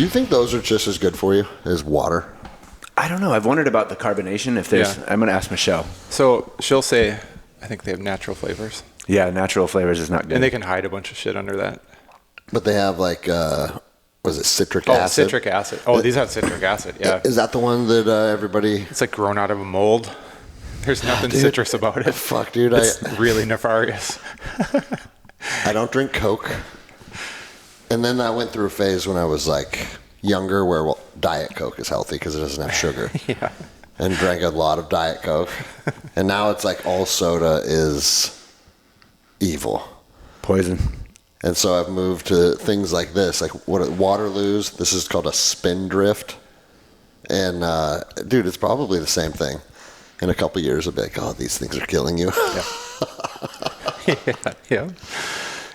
you think those are just as good for you as water? I don't know. I've wondered about the carbonation. If there's, I'm going to ask Michelle. So she'll say, I think they have natural flavors. Yeah, natural flavors is not good. And they can hide a bunch of shit under that. But they have like, was it citric acid? Oh, citric acid. Oh, these have citric acid, yeah. Is that the one that everybody... It's like grown out of a mold. There's nothing citrus about it. Fuck, dude. It's really nefarious. I don't drink Coke. And then I went through a phase when I was like younger where Diet Coke is healthy because it doesn't have sugar. Yeah. And drank a lot of Diet Coke. And now it's like all soda is evil. Poison. And so I've moved to things like this, like Waterloo's. This is called a Spindrift. And, dude, it's probably the same thing. In a couple of years, I'll be like, oh, these things are killing you. Yeah.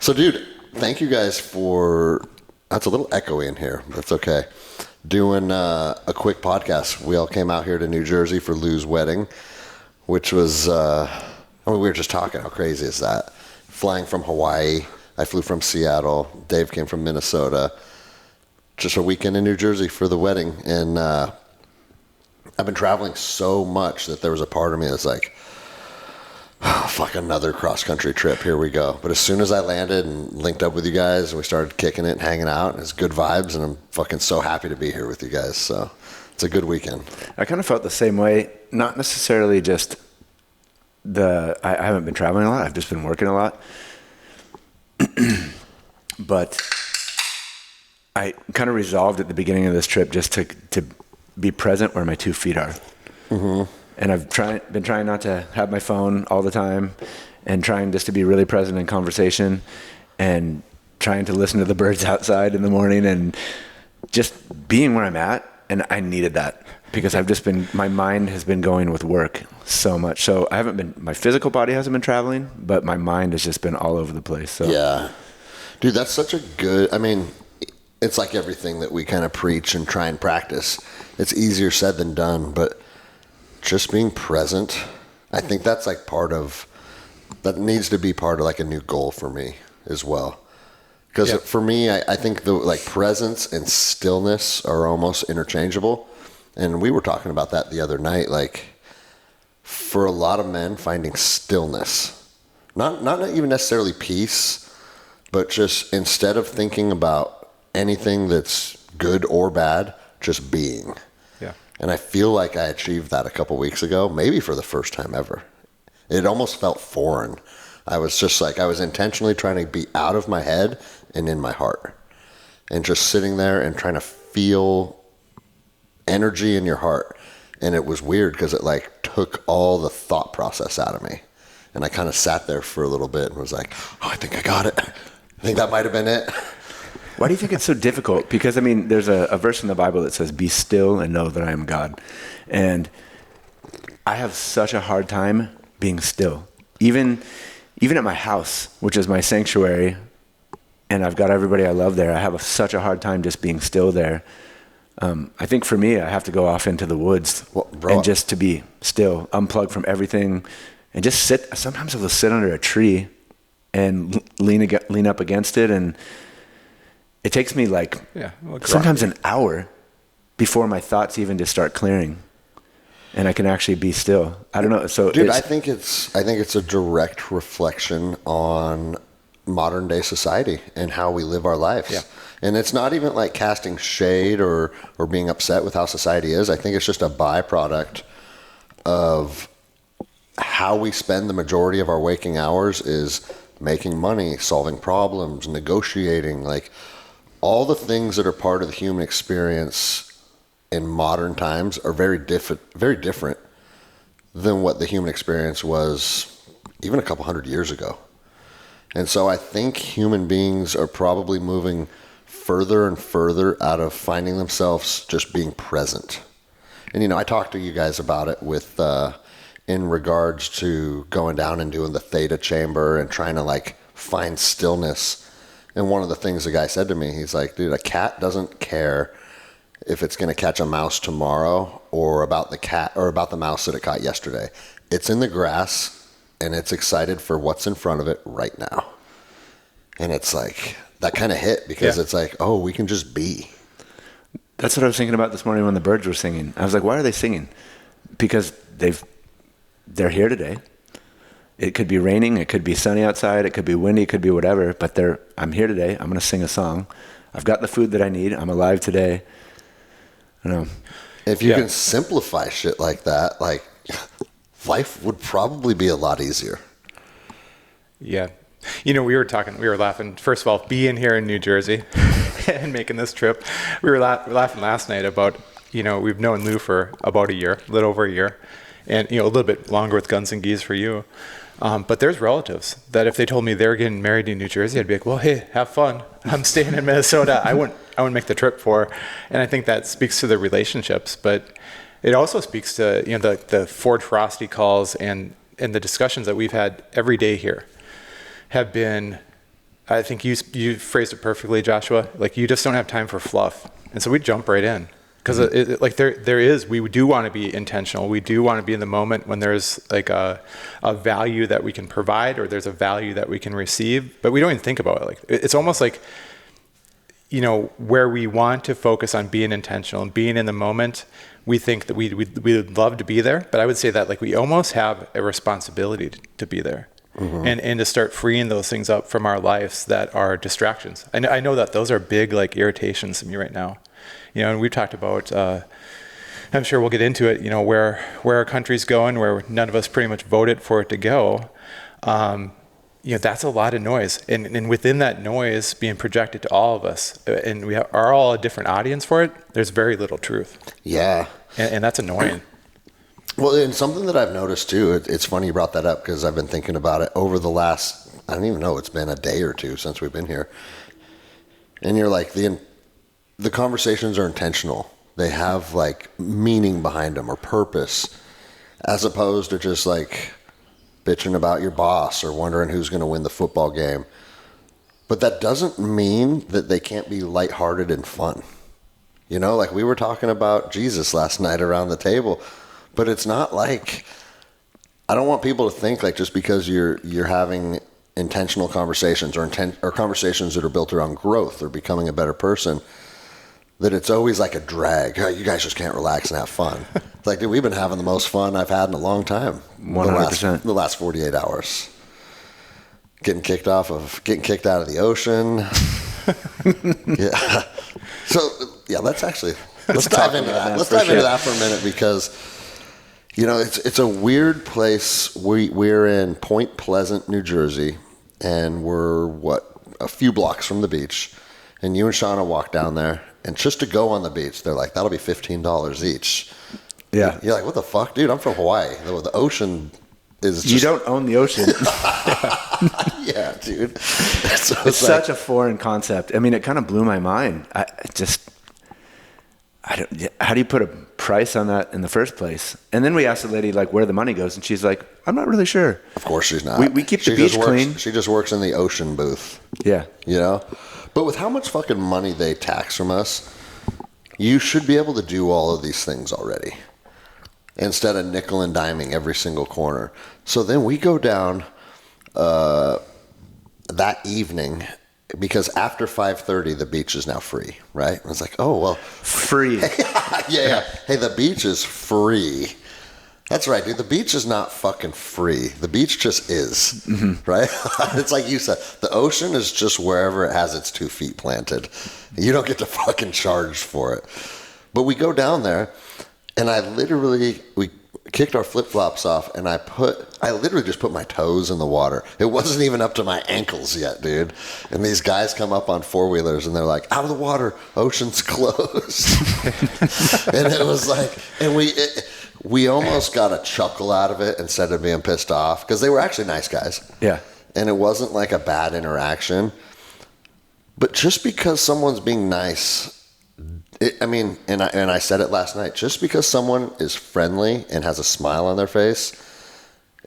So, dude, thank you guys for... That's a little echoey in here. That's okay. Doing a quick podcast. We all came out here to New Jersey for Lou's wedding, which was... we were just talking. How crazy is that? Flying from Hawaii. I flew from Seattle. Dave came from Minnesota. Just a weekend in New Jersey for the wedding. And I've been traveling so much that there was a part of me that's like, oh, fuck, another cross-country trip. Here we go. But as soon as I landed and linked up with you guys and we started kicking it and hanging out, it's good vibes, and I'm fucking so happy to be here with you guys. So it's a good weekend. I kind of felt the same way. Not necessarily just I haven't been traveling a lot. I've just been working a lot. But I kind of resolved at the beginning of this trip just to be present where my 2 feet are. Mm-hmm. And I've been trying not to have my phone all the time, and trying just to be really present in conversation, and trying to listen to the birds outside in the morning, and just being where I'm at. And I needed that because my mind has been going with work so much. So my physical body hasn't been traveling, but my mind has just been all over the place. So yeah, dude, that's such a good, I mean, it's like everything that we kind of preach and try and practice. It's easier said than done, but just being present, I think that's like that needs to be part of like a new goal for me as well. Because for me, I think the like presence and stillness are almost interchangeable. And we were talking about that the other night. Like, for a lot of men, finding stillness, not even necessarily peace, but just instead of thinking about anything that's good or bad, just being. Yeah. And I feel like I achieved that a couple weeks ago, maybe for the first time ever. It almost felt foreign. I was just like, I was intentionally trying to be out of my head and in my heart, and just sitting there and trying to feel energy in your heart. And it was weird because it like took all the thought process out of me, and I kind of sat there for a little bit and was like, oh, I think I got it. I think that might have been it. Why do you think it's so difficult? Because I mean, there's a verse in the Bible that says, be still and know that I am God. And I have such a hard time being still, even at my house, which is my sanctuary, and I've got everybody I love there. I have such a hard time just being still there. I think for me, I have to go off into the woods and just to be still, unplug from everything, and just sit. Sometimes I'll sit under a tree and lean up against it, and it takes me sometimes an hour before my thoughts even just start clearing, and I can actually be still. I don't know. So, dude, I think it's a direct reflection on modern day society and how we live our lives. Yeah. And it's not even like casting shade or being upset with how society is. I think it's just a byproduct of how we spend the majority of our waking hours is making money, solving problems, negotiating, like all the things that are part of the human experience in modern times are very different than what the human experience was even a couple hundred years ago. And so I think human beings are probably moving further and further out of finding themselves just being present. And, I talked to you guys about it with, in regards to going down and doing the theta chamber and trying to like find stillness. And one of the things the guy said to me, he's like, dude, a cat doesn't care if it's going to catch a mouse tomorrow or about the cat or about the mouse that it caught yesterday. It's in the grass and it's excited for what's in front of it right now. And it's like, that kind of hit because it's like, oh, we can just be. That's what I was thinking about this morning when the birds were singing. I was like, why are they singing? Because they're here today. It could be raining, it could be sunny outside, it could be windy, it could be whatever, but I'm here today. I'm going to sing a song. I've got the food that I need. I'm alive today. I know. If you can simplify shit like that, like life would probably be a lot easier. Yeah. We were laughing. First of all, being here in New Jersey and making this trip, we were laughing last night about, we've known Lou for about a little over a year, and, a little bit longer with Guns and Geese for you. But there's relatives that if they told me they're getting married in New Jersey, I'd be like, well, hey, have fun. I'm staying in Minnesota. I wouldn't make the trip for. And I think that speaks to the relationships, but it also speaks to, the Ford Frosty calls and the discussions that we've had every day here have been, I think you phrased it perfectly, Joshua. Like, you just don't have time for fluff. And so we jump right in. Because we do want to be intentional. We do want to be in the moment when there's like a value that we can provide or there's a value that we can receive, but we don't even think about it. Like, it's almost like, where we want to focus on being intentional and being in the moment, we think that we would love to be there. But I would say that like we almost have a responsibility to be there. Mm-hmm. And to start freeing those things up from our lives that are distractions. I know that those are big like irritations to me right now. And we've talked about, I'm sure we'll get into it, where our country's going, where none of us pretty much voted for it to go. That's a lot of noise. And within that noise being projected to all of us, and we are all a different audience for it, there's very little truth. Yeah. And that's annoying. Well, and something that I've noticed too, it's funny you brought that up because I've been thinking about it over the last, I don't even know, it's been a day or two since we've been here. And you're like, the conversations are intentional. They have like meaning behind them or purpose, as opposed to just like bitching about your boss or wondering who's going to win the football game. But that doesn't mean that they can't be lighthearted and fun. Like we were talking about Jesus last night around the table, but it's not like, I don't want people to think like just because you're having intentional conversations or conversations that are built around growth or becoming a better person, that it's always like a drag. Oh, you guys just can't relax and have fun. It's like, dude, we've been having the most fun I've had in a long time. 100%. The last 48 hours. Getting kicked out of the ocean. Yeah. So, yeah, let's dive into that. Let's dive into that for a minute because, it's a weird place. We're in Point Pleasant, New Jersey, and we're, a few blocks from the beach. And you and Shauna walk down there. And just to go on the beach, they're like, that'll be $15 each. Yeah. You're like, what the fuck, dude? I'm from Hawaii. The ocean is just... You don't own the ocean. Yeah, dude. It's such a foreign concept. I mean, it kind of blew my mind. How do you put a price on that in the first place? And then we asked the lady, like, where the money goes. And she's like, I'm not really sure. Of course she's not. We keep the beach clean. She just works in the ocean booth. Yeah. But with how much fucking money they tax from us, you should be able to do all of these things already instead of nickel and diming every single corner. So then we go down that evening because after 5:30 the beach is now free, right? And it's like, oh, well. Free. Yeah. Hey, the beach is free. That's right, dude. The beach is not fucking free. The beach just is, right? It's like you said. The ocean is just wherever it has its 2 feet planted. You don't get to fucking charge for it. But we go down there, and we kicked our flip-flops off, and I literally just put my toes in the water. It wasn't even up to my ankles yet, dude. And these guys come up on four-wheelers, and they're like, out of the water, ocean's closed. And it was like, and we almost got a chuckle out of it instead of being pissed off because they were actually nice guys. Yeah. And it wasn't like a bad interaction. But just because someone's being nice, and I said it last night, just because someone is friendly and has a smile on their face,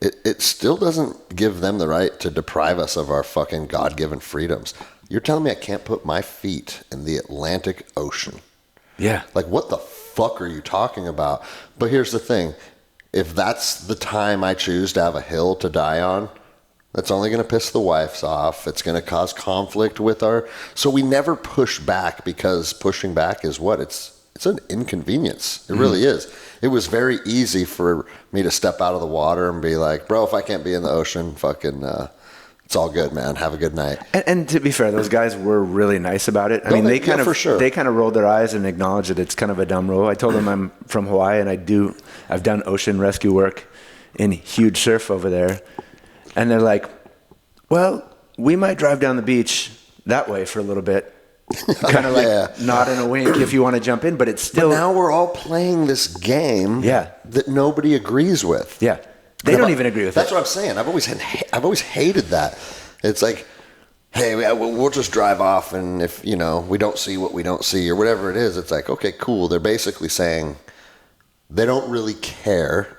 it still doesn't give them the right to deprive us of our fucking God-given freedoms. You're telling me I can't put my feet in the Atlantic Ocean? Yeah. Like, what the fuck are you talking about? But here's the thing. If that's the time I choose to have a hill to die on, that's only going to piss the wives off. It's going to cause conflict with so we never push back because pushing back is what? It's it's an inconvenience. It really is. It was very easy for me to step out of the water and be like, bro, if I can't be in the ocean, fucking, it's all good, man. Have a good night. And to be fair, those guys were really nice about it. I mean, they kind of for sure. they kind of rolled their eyes and acknowledged that it's kind of a dumb rule. I told them I'm from Hawaii and I've done ocean rescue work in huge surf over there, and they're like, well, we might drive down the beach that way for a little bit, kind of like nod and a wink if you want to jump in, but it's still. But now we're all playing this game that nobody agrees with. Yeah. They don't even agree with That's it. what I'm saying. I've always hated that. It's like, hey, we'll just drive off, and if we don't see what we don't see or whatever it is, it's like, okay, cool. They're basically saying they don't really care,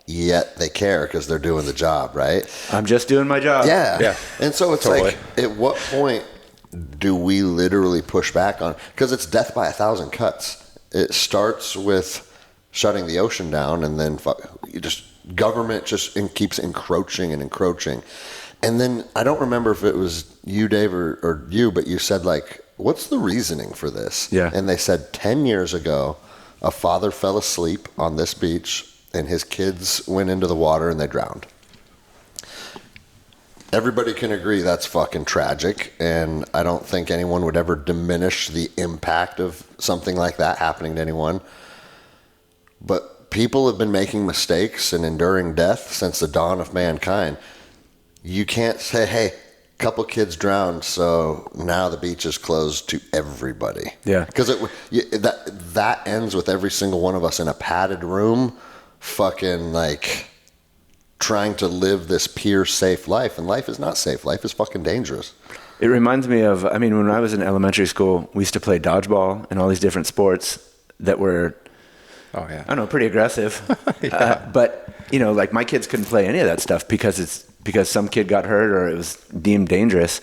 yet they care because they're doing the job, right? I'm just doing my job. Yeah. And so it's Totally. like, at what point do we literally push back on? Because it's death by 1,000 cuts. It starts with shutting the ocean down, and then government just keeps encroaching and encroaching. And then I don't remember if it was you, Dave, or you, but you said, like, what's the reasoning for this? Yeah. And they said 10 years ago, a father fell asleep on this beach and his kids went into the water and they drowned. Everybody can agree that's fucking tragic, and I don't think anyone would ever diminish the impact of something like that happening to anyone. But people have been making mistakes and enduring death since the dawn of mankind. You can't say, hey, a couple kids drowned, so now the beach is closed to everybody. Yeah. Because that ends with every single one of us in a padded room, fucking like trying to live this pure safe life, and life is not safe. Life is fucking dangerous. It reminds me of, I mean, when I was in elementary school, we used to play dodgeball and all these different sports that were, I don't know, pretty aggressive. But, like my kids couldn't play any of that stuff because some kid got hurt or it was deemed dangerous.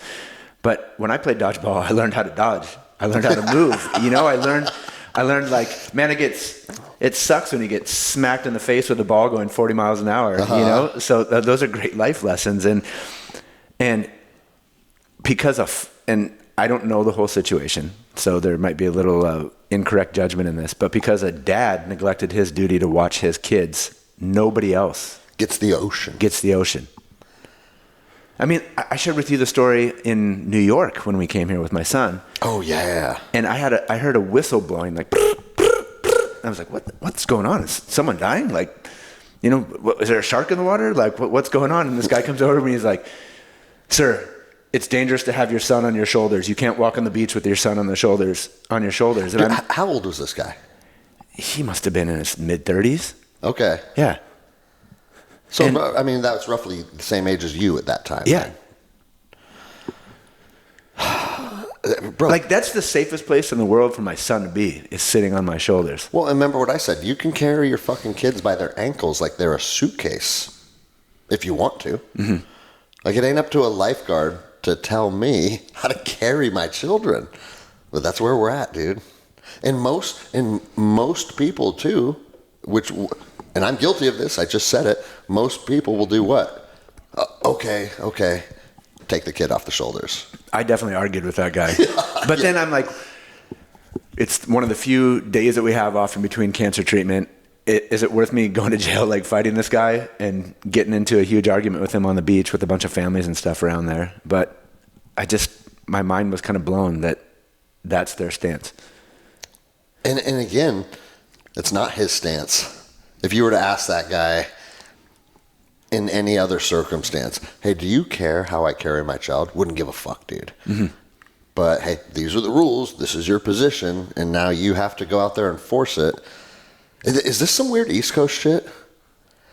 But when I played dodgeball, I learned how to dodge. I learned how to move. I learned like, man, it sucks when you get smacked in the face with a ball going 40 miles an hour, So those are great life lessons. And because of, and I don't know the whole situation, so there might be a little incorrect judgment in this, but because a dad neglected his duty to watch his kids, nobody else Gets the ocean. I mean, I shared with you the story in New York when we came here with my son. Oh, yeah. And I heard a whistle blowing, like, I was like, what's going on? Is someone dying? Like, is there a shark in the water? Like, what's going on? And this guy comes over to me, he's like, sir, it's dangerous to have your son on your shoulders. You can't walk on the beach with your son on your shoulders. And Dude, how old was this guy? He must have been in his mid-30s. Okay. Yeah. So, I mean, that was roughly the same age as you at that time. Yeah. Bro. Like, that's the safest place in the world for my son to be, is sitting on my shoulders. Well, and remember what I said. You can carry your fucking kids by their ankles like they're a suitcase if you want to. Mm-hmm. Like, it ain't up to a lifeguard to tell me how to carry my children. But that's where we're at, dude. And most people, too, and I'm guilty of this, I just said it, most people will do what? Okay, take the kid off the shoulders. I definitely argued with that guy. But then I'm like, it's one of the few days that we have off in between cancer treatment. Is it worth me going to jail, like fighting this guy and getting into a huge argument with him on the beach with a bunch of families and stuff around there? But my mind was kind of blown that that's their stance. And again, it's not his stance. If you were to ask that guy in any other circumstance, hey, do you care how I carry my child? Wouldn't give a fuck, dude. Mm-hmm. But hey, these are the rules. This is your position. And now you have to go out there and force it. Is this some weird East Coast shit?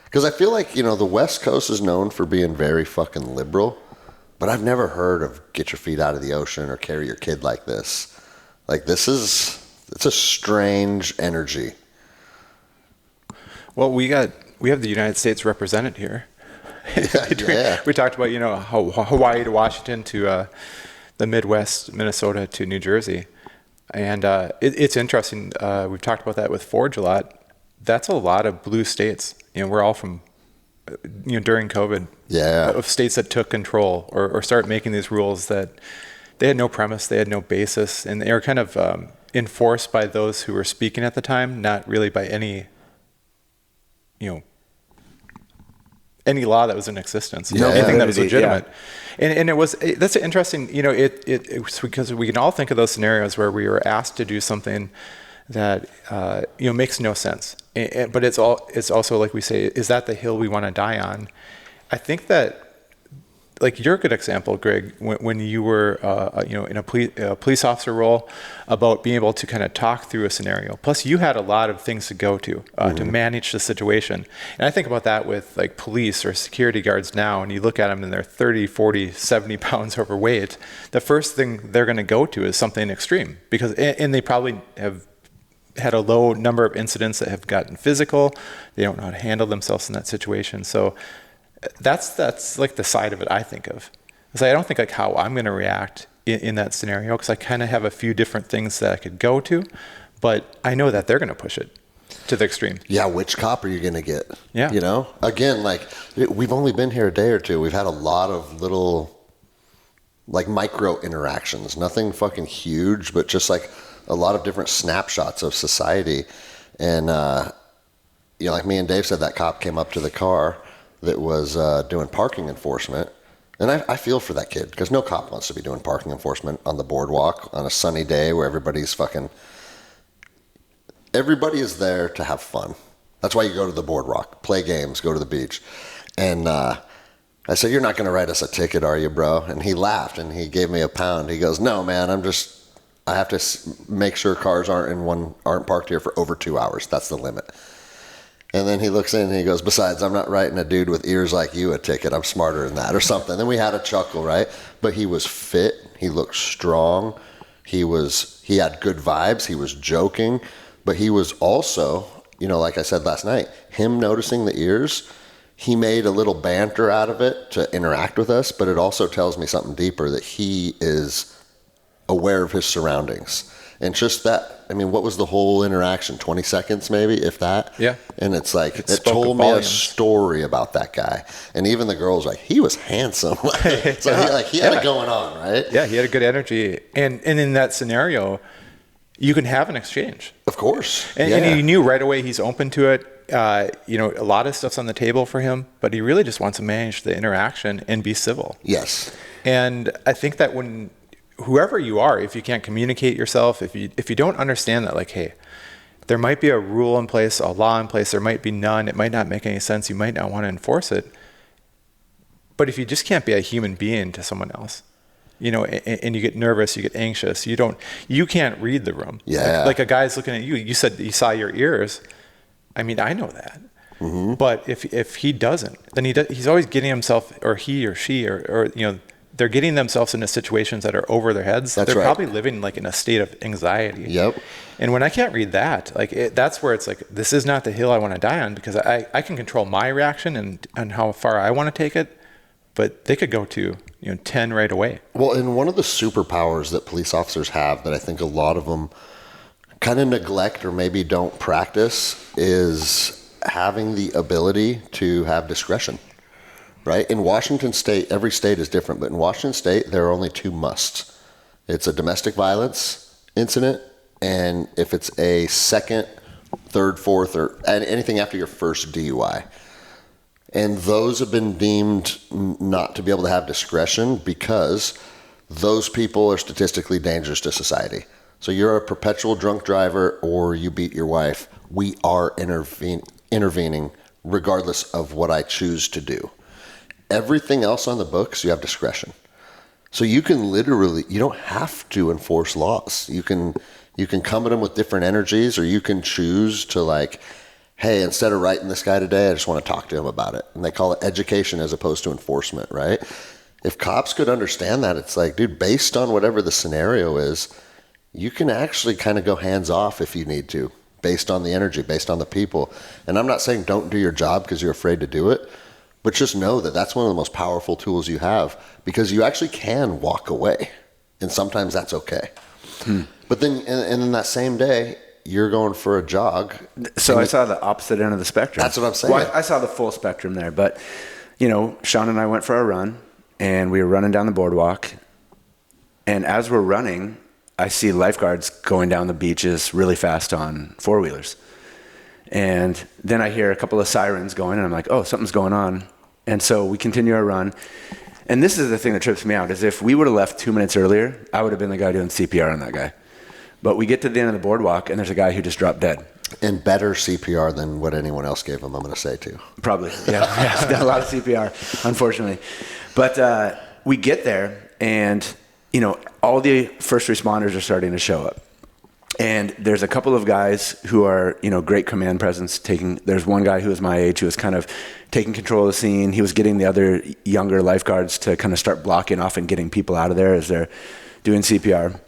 Because I feel like, the West Coast is known for being very fucking liberal. But I've never heard of get your feet out of the ocean or carry your kid like this. Like, it's a strange energy. Well, we have the United States represented here. Yeah. We talked about, Hawaii to Washington to the Midwest, Minnesota to New Jersey. And it's interesting. We've talked about that with Forge a lot. That's a lot of blue states. We're all from, during COVID. Yeah. Of states that took control or started making these rules that they had no premise, they had no basis, and they were kind of enforced by those who were speaking at the time, not really by any, any law that was in existence, anything that was legitimate. And that's interesting, it's because we can all think of those scenarios where we were asked to do something that, makes no sense. But it's also, like we say, is that the hill we want to die on? I think that, like, you're a good example, Greg, when you were, in a police officer role, about being able to kind of talk through a scenario. Plus, you had a lot of things to go to manage the situation. And I think about that with, like, police or security guards now, and you look at them and they're 30, 40, 70 pounds overweight. The first thing they're going to go to is something extreme, because, and they probably have had a low number of incidents that have gotten physical. They don't know how to handle themselves in that situation. So that's like the side of it I think of. So I don't think like how I'm going to react in that scenario, because I kind of have a few different things that I could go to, but I know that they're going to push it to the extreme. Yeah, which cop are you going to get? Yeah. Again, like, we've only been here a day or two. We've had a lot of little, like, micro interactions. Nothing fucking huge, but just like a lot of different snapshots of society. And, like me and Dave said, that cop came up to the car that was doing parking enforcement. And I feel for that kid, because no cop wants to be doing parking enforcement on the boardwalk on a sunny day where everybody is there to have fun. That's why you go to the boardwalk, play games, go to the beach. And I said, "You're not going to write us a ticket, are you, bro?" And he laughed and he gave me a pound. He goes, "No, man, I have to make sure cars aren't parked here for over 2 hours. That's the limit." And then he looks in and he goes, "Besides, I'm not writing a dude with ears like you a ticket. I'm smarter than that," or something. Then we had a chuckle, right? But he was fit. He looked strong. He had good vibes. He was joking. But he was also, like I said last night, him noticing the ears, he made a little banter out of it to interact with us. But it also tells me something deeper, that he is aware of his surroundings. And just that, what was the whole interaction? 20 seconds maybe, if that? Yeah. And it's like, it told me a story about that guy. And even the girls, like, he was handsome. So he had it going on, right? Yeah, he had a good energy. And in that scenario, you can have an exchange. Of course. And you knew right away he's open to it. A lot of stuff's on the table for him, but he really just wants to manage the interaction and be civil. Yes. And I think that when whoever you are, if you can't communicate yourself, if you don't understand that, like, hey, there might be a rule in place, a law in place, there might be none, it might not make any sense, you might not want to enforce it. But if you just can't be a human being to someone else, and you get nervous, you get anxious, you can't read the room. Yeah. Like a guy's looking at you. You said he saw your ears. I know that. Mm-hmm. But if he doesn't, then he's always getting himself, or he or she, or they're getting themselves into situations that are over their heads. That's they're right. probably living like in a state of anxiety. Yep. And when I can't read that, that's where it's like, this is not the hill I want to die on, because I can control my reaction and how far I want to take it, but they could go to 10 right away. Well, and one of the superpowers that police officers have that I think a lot of them kind of neglect or maybe don't practice is having the ability to have discretion. Right? In Washington State, every state is different, but in Washington State, there are only two musts. It's a domestic violence incident, and if it's a second, third, fourth, or anything after your first DUI. And those have been deemed not to be able to have discretion because those people are statistically dangerous to society. So you're a perpetual drunk driver or you beat your wife, we are intervening regardless of what I choose to do. Everything else on the books, you have discretion. So you can you don't have to enforce laws. You can come at them with different energies, or you can choose to, like, hey, instead of writing this guy today, I just want to talk to him about it. And they call it education as opposed to enforcement, right? If cops could understand that, it's like, dude, based on whatever the scenario is, you can actually kind of go hands off if you need to, based on the energy, based on the people. And I'm not saying don't do your job because you're afraid to do it. But just know that that's one of the most powerful tools you have, because you actually can walk away. And sometimes that's okay. But then, and then that same day, you're going for a jog. So I saw the opposite end of the spectrum. That's what I'm saying. Well, I saw the full spectrum there. But, Sean and I went for a run, and we were running down the boardwalk. And as we're running, I see lifeguards going down the beaches really fast on four-wheelers. And then I hear a couple of sirens going, and I'm like, oh, something's going on. And so we continue our run. And this is the thing that trips me out, is if we would have left 2 minutes earlier, I would have been the guy doing CPR on that guy. But we get to the end of the boardwalk, and there's a guy who just dropped dead. And better CPR than what anyone else gave him, I'm going to say, too. Probably, yeah. I've done a lot of CPR, unfortunately. But we get there, and, all the first responders are starting to show up. And there's a couple of guys who are, great command presence. There's one guy who was my age who was kind of taking control of the scene. He was getting the other younger lifeguards to kind of start blocking off and getting people out of there as they're doing CPR.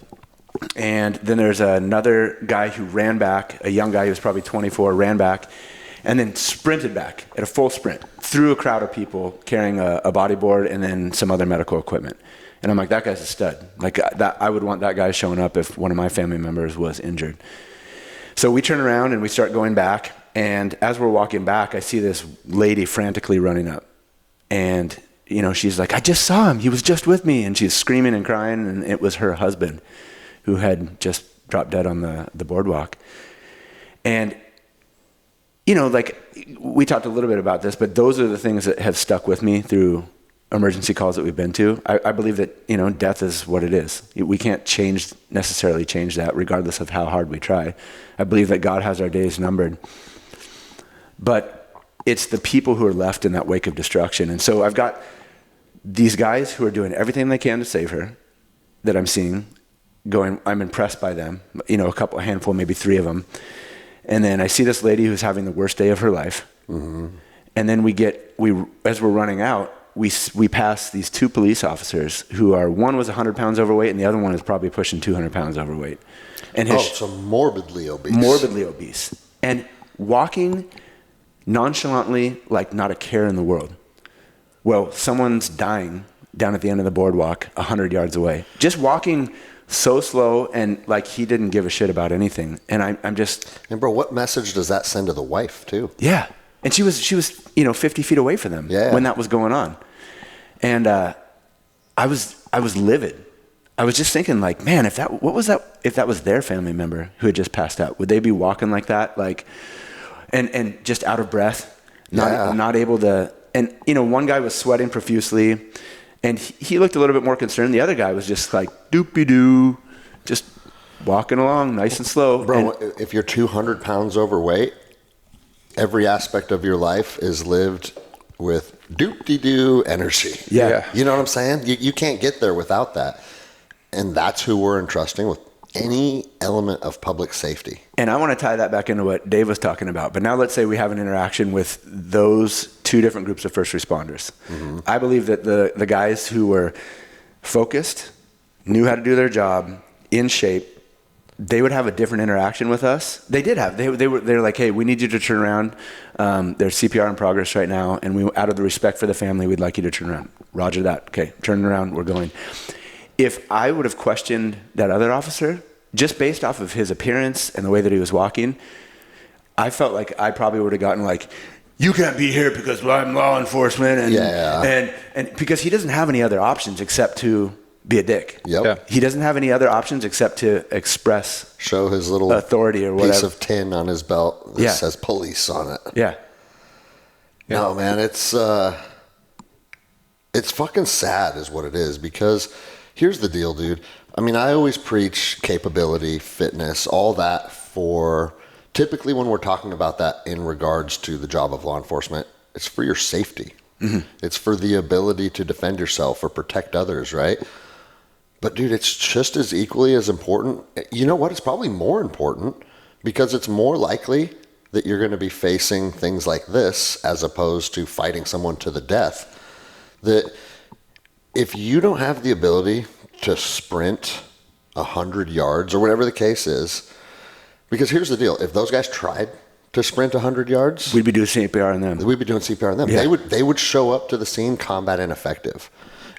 And then there's another guy who ran back, a young guy who was probably 24, ran back, and then sprinted back at a full sprint through a crowd of people carrying a bodyboard and then some other medical equipment. And I'm like, that guy's a stud. Like that, I would want that guy showing up if one of my family members was injured. So we turn around and we start going back. And as we're walking back, I see this lady frantically running up. And, she's like, I just saw him. He was just with me. And she's screaming and crying. And it was her husband who had just dropped dead on the boardwalk. And, we talked a little bit about this, but those are the things that have stuck with me through emergency calls that we've been to. I believe that, death is what it is. We can't necessarily change that regardless of how hard we try. I believe that God has our days numbered. But it's the people who are left in that wake of destruction. And so I've got these guys who are doing everything they can to save her that I'm seeing going, I'm impressed by them, a handful, maybe 3 of them. And then I see this lady who's having the worst day of her life. Mm-hmm. And then as we're running out, we pass these 2 police officers who one was 100 pounds overweight and the other one is probably pushing 200 pounds overweight. And so morbidly obese. Morbidly obese. And walking nonchalantly like not a care in the world. Well, someone's dying down at the end of the boardwalk 100 yards away. Just walking so slow and like he didn't give a shit about anything. And I'm just... And bro, what message does that send to the wife too? Yeah. And she was 50 feet away from them when that was going on. And I was livid. I was just thinking like, man, if that was their family member who had just passed out, would they be walking like that? Like, and just out of breath, not able to, and one guy was sweating profusely and he looked a little bit more concerned. The other guy was just like doopy-doo, just walking along nice and slow. Bro, if you're 200 pounds overweight, every aspect of your life is lived with doop-de-doo energy. Yeah. You know what I'm saying? You can't get there without that. And that's who we're entrusting with any element of public safety. And I want to tie that back into what Dave was talking about. But now let's say we have an interaction with those 2 different groups of first responders. Mm-hmm. I believe that the guys who were focused, knew how to do their job, in shape, they would have a different interaction with us. They did have. They're like, hey, we need you to turn around. There's CPR in progress right now, and we, out of the respect for the family, we'd like you to turn around. Roger that. Okay, turn around. We're going. If I would have questioned that other officer, just based off of his appearance and the way that he was walking, I felt like I probably would have gotten like, you can't be here because I'm law enforcement, and because he doesn't have any other options except to be a dick. Yep. Yeah. He doesn't have any other options except to show his little authority or whatever. Piece of tin on his belt that says police on it. Yeah. No, man, it's fucking sad is what it is, because here's the deal, dude. I mean, I always preach capability, fitness, all that for typically when we're talking about that in regards to the job of law enforcement, it's for your safety. Mm-hmm. It's for the ability to defend yourself or protect others, right? But dude, it's just as equally as important. You know what? It's probably more important because it's more likely that you're going to be facing things like this as opposed to fighting someone to the death. That if you don't have the ability to sprint 100 yards or whatever the case is, because here's the deal. If those guys tried to sprint 100 yards, we'd be doing CPR on them. We'd be doing CPR on them. Yeah. They would show up to the scene combat ineffective.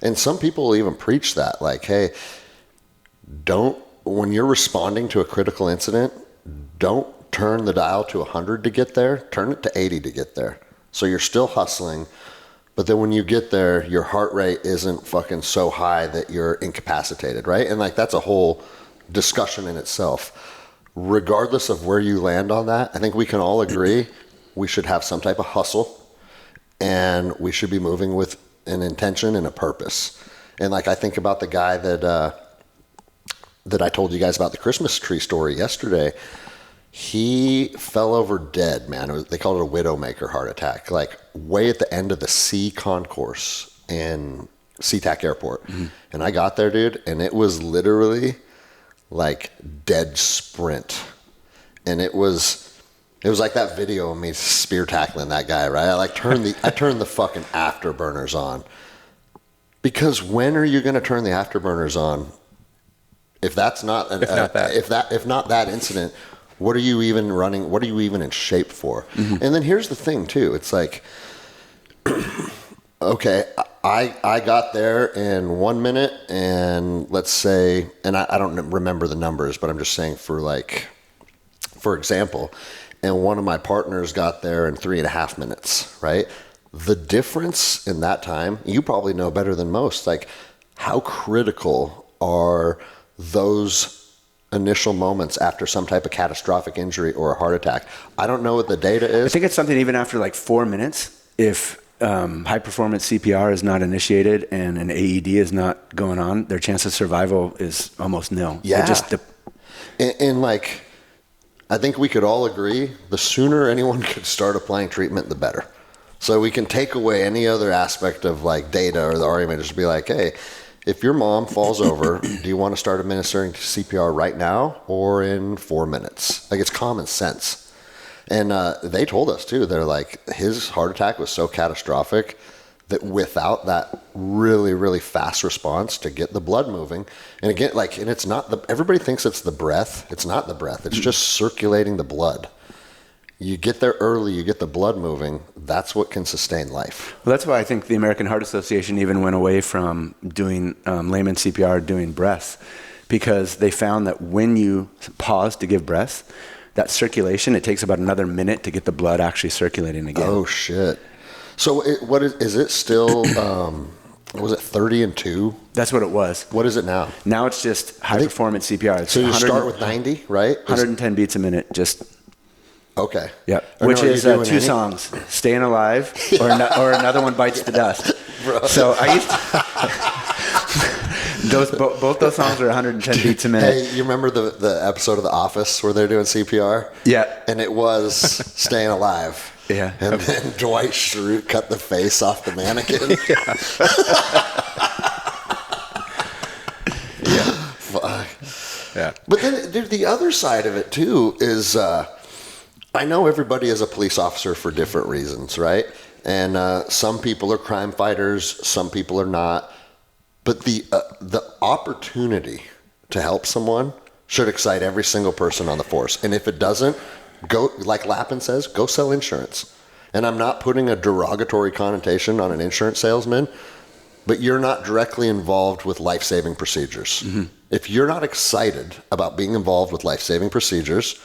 And some people will even preach that, like, hey, when you're responding to a critical incident, don't turn the dial to 100 to get there, turn it to 80 to get there. So you're still hustling, but then when you get there, your heart rate isn't fucking so high that you're incapacitated, right? And like that's a whole discussion in itself. Regardless of where you land on that, I think we can all agree we should have some type of hustle, and we should be moving with an intention and a purpose. And like I think about the guy that I told you guys about the Christmas tree story yesterday. He fell over dead, man. They called it a widowmaker heart attack, like way at the end of the C concourse in SeaTac Airport. Mm-hmm. And I got there, dude, and it was literally like dead sprint. And it was like that video of me spear tackling that guy, right? I turned the fucking afterburners on. Because when are you going to turn the afterburners on? If not that incident, what are you even running? What are you even in shape for? Mm-hmm. And then here's the thing too. It's like, okay, I got there in 1 minute, and let's say, and I don't remember the numbers, but I'm just saying for example, and one of my partners got there in 3.5 minutes, right? The difference in that time, you probably know better than most, like how critical are those initial moments after some type of catastrophic injury or a heart attack. I don't know what the data is. I think it's something even after like 4 minutes, if high performance CPR is not initiated and an AED is not going on, their chance of survival is almost nil. Yeah. And like, I think we could all agree, the sooner anyone could start applying treatment, the better. So we can take away any other aspect of like data or the argument, just be like, hey, if your mom falls over, do you want to start administering CPR right now or in 4 minutes? Like, it's common sense. And they told us too, they're like, his heart attack was so catastrophic that without that really, really fast response to get the blood moving, and again, like, and it's not everybody thinks it's the breath. It's not the breath. It's just circulating the blood. You get there early, you get the blood moving, that's what can sustain life. Well, that's why I think the American Heart Association even went away from doing layman CPR, doing breaths, because they found that when you pause to give breaths, that circulation, it takes about another minute to get the blood actually circulating again. Oh, shit. So what is it still, was it 30 and 2? That's what it was. What is it now? Now it's just high-performance CPR. It's so you start with 90, right? 110 beats a minute, just... Okay. Yep. Which is two songs: "Staying Alive" or another one, "Bites the Dust." Bro. So I used to, both those songs are 110 beats a minute. Hey, you remember the episode of The Office where they're doing CPR? Yeah. And it was "Staying Alive." Yeah. And then Dwight Schrute cut the face off the mannequin. Yeah. Yeah. Fuck. Yeah. But then, dude, the other side of it too is. I know everybody is a police officer for different reasons, right? And some people are crime fighters, some people are not. But the opportunity to help someone should excite every single person on the force. And if it doesn't, go, like Lappin says, go sell insurance. And I'm not putting a derogatory connotation on an insurance salesman, but you're not directly involved with life-saving procedures. Mm-hmm. If you're not excited about being involved with life-saving procedures,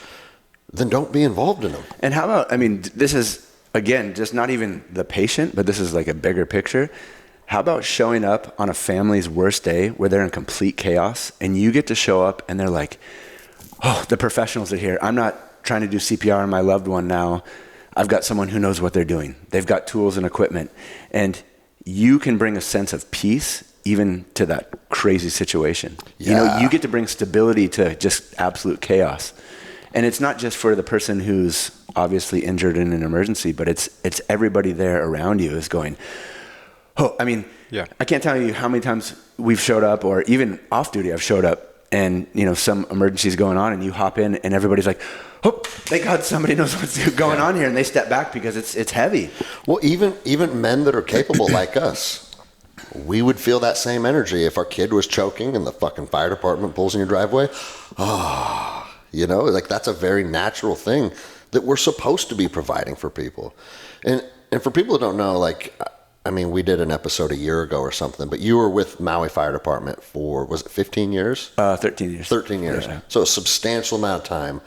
then don't be involved in them. And how about, I mean, this is, again, just not even the patient, but this is like a bigger picture. How about showing up on a family's worst day where they're in complete chaos, and you get to show up and they're like, oh, the professionals are here. I'm not trying to do CPR on my loved one now. I've got someone who knows what they're doing. They've got tools and equipment. And you can bring a sense of peace even to that crazy situation. Yeah. You know, you get to bring stability to just absolute chaos. And it's not just for the person who's obviously injured in an emergency, but it's everybody there around you is going, oh, I mean, yeah. I can't tell you how many times we've showed up, or even off duty I've showed up, and you know, some emergency's going on and you hop in and everybody's like, oh, thank God somebody knows what's going on here, and they step back because it's heavy. Well, even men that are capable like us, we would feel that same energy if our kid was choking and the fucking fire department pulls in your driveway. Oh, you know, like that's a very natural thing that we're supposed to be providing for people. And for people who don't know, like, I mean, we did an episode a year ago or something, but you were with Maui Fire Department for, was it 15 years? 13 years. 13 years. Yeah. So a substantial amount of time,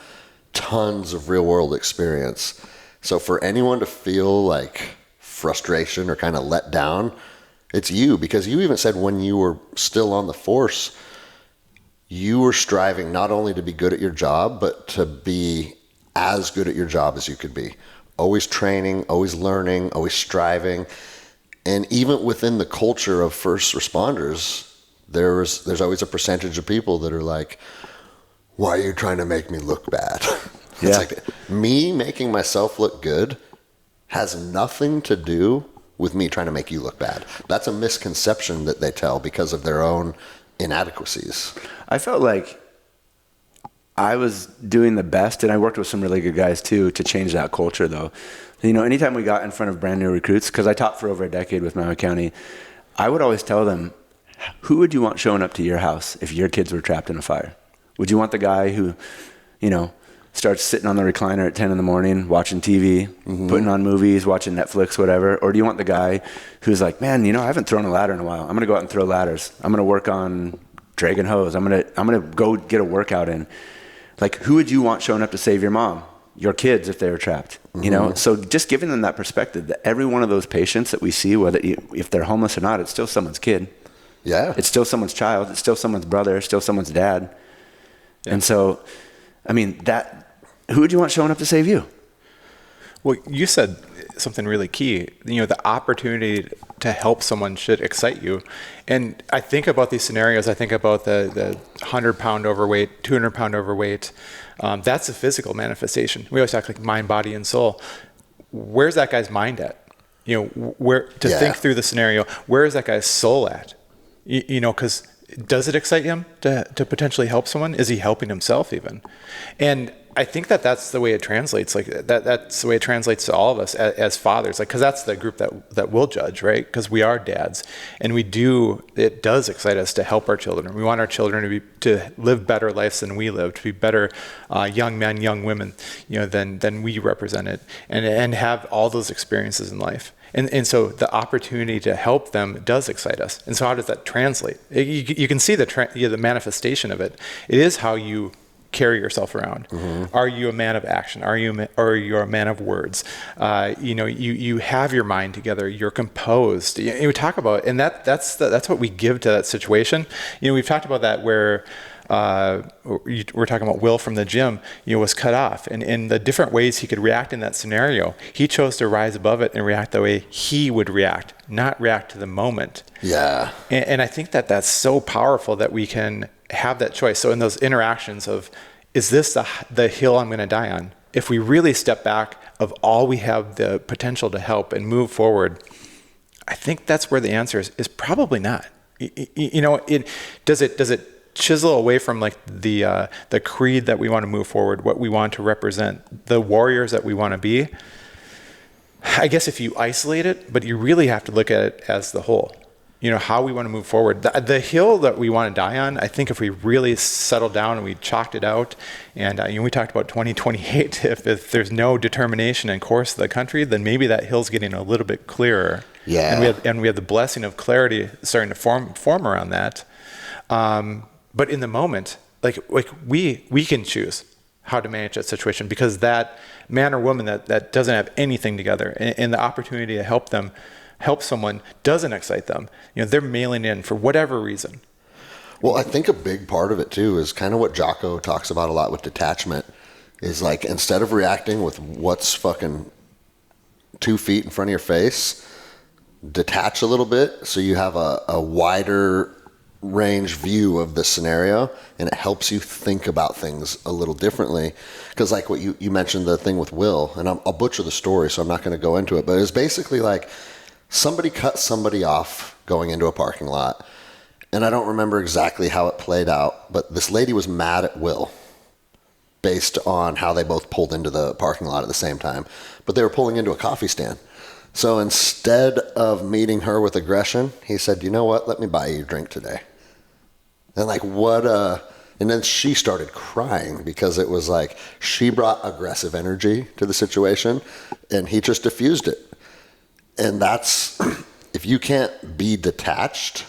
tons of real world experience. So for anyone to feel like frustration or kind of let down, it's you, because you even said when you were still on the force, you were striving not only to be good at your job, but to be as good at your job as you could be. Always training, always learning, always striving. And even within the culture of first responders, there's always a percentage of people that are like, why are you trying to make me look bad? Yeah. It's like, me making myself look good has nothing to do with me trying to make you look bad. That's a misconception that they tell because of their own inadequacies. I felt like I was doing the best, and I worked with some really good guys too to change that culture though. You know, anytime we got in front of brand new recruits, because I taught for over a decade with Maui County, I would always tell them, who would you want showing up to your house if your kids were trapped in a fire? Would you want the guy who, you know, starts sitting on the recliner at 10 in the morning, watching TV, putting on movies, watching Netflix, whatever? Or do you want the guy who's like, man, you know, I haven't thrown a ladder in a while. I'm going to go out and throw ladders. I'm going to work on dragging hose. I'm going to go get a workout in. Like, who would you want showing up to save your mom? Your kids, if they were trapped, you know? So just giving them that perspective that every one of those patients that we see, if they're homeless or not, it's still someone's kid. Yeah. It's still someone's child. It's still someone's brother. It's still someone's dad. Yeah. And so, I mean, who would you want showing up to save you? Well, you said something really key. You know, the opportunity to help someone should excite you. And I think about these scenarios. I think about the 100-pound overweight, 200-pound overweight. That's a physical manifestation. We always talk like mind, body, and soul. Where's that guy's mind at? You know, think through the scenario. Where is that guy's soul at? You know, because does it excite him to potentially help someone? Is he helping himself even? And I think that's the way it translates. Like that's the way it translates to all of us as fathers. Like, because that's the group that will judge, right? Because we are dads, and it does excite us to help our children. We want our children to live better lives than we live, to be better young men, young women, you know, than we represented, and have all those experiences in life. And so the opportunity to help them does excite us. And so how does that translate? You can see the manifestation of it. It is how you carry yourself around. Are you a man of action? Are you a man of words? You know, you have your mind together. You're composed. We talk about, and that's what we give to that situation. You know, we've talked about that where we're talking about Will from the gym, you know, was cut off, and in the different ways he could react in that scenario, he chose to rise above it and react the way he would react, not react to the moment. Yeah. And I think that's so powerful that we can have that choice. So in those interactions of, is this the hill I'm going to die on? If we really step back of all we have the potential to help and move forward, I think that's where the answer is probably not. You know, does it chisel away from like the creed that we want to move forward, what we want to represent, the warriors that we want to be? I guess if you isolate it, but you really have to look at it as the whole. You know, how we want to move forward. The hill that we want to die on, I think if we really settled down and we chalked it out, and you know, we talked about 2028, if there's no determination and course of the country, then maybe that hill's getting a little bit clearer. Yeah. And we have the blessing of clarity starting to form around that. But in the moment, like we can choose how to manage that situation, because that man or woman that doesn't have anything together, and the opportunity to help someone doesn't excite them. You know, they're mailing in for whatever reason. Well, I think a big part of it too is kind of what Jocko talks about a lot with detachment, is like, instead of reacting with what's fucking 2 feet in front of your face, detach a little bit so you have a wider range view of the scenario, and it helps you think about things a little differently. Because like what you mentioned, the thing with Will, and I'll butcher the story, so I'm not going to go into it, but it's basically like somebody cut somebody off going into a parking lot, and I don't remember exactly how it played out, but this lady was mad at Will based on how they both pulled into the parking lot at the same time, but they were pulling into a coffee stand. So instead of meeting her with aggression, he said, you know what, let me buy you a drink today. And like, and then she started crying, because it was like, she brought aggressive energy to the situation and he just diffused it. And that's, if you can't be detached,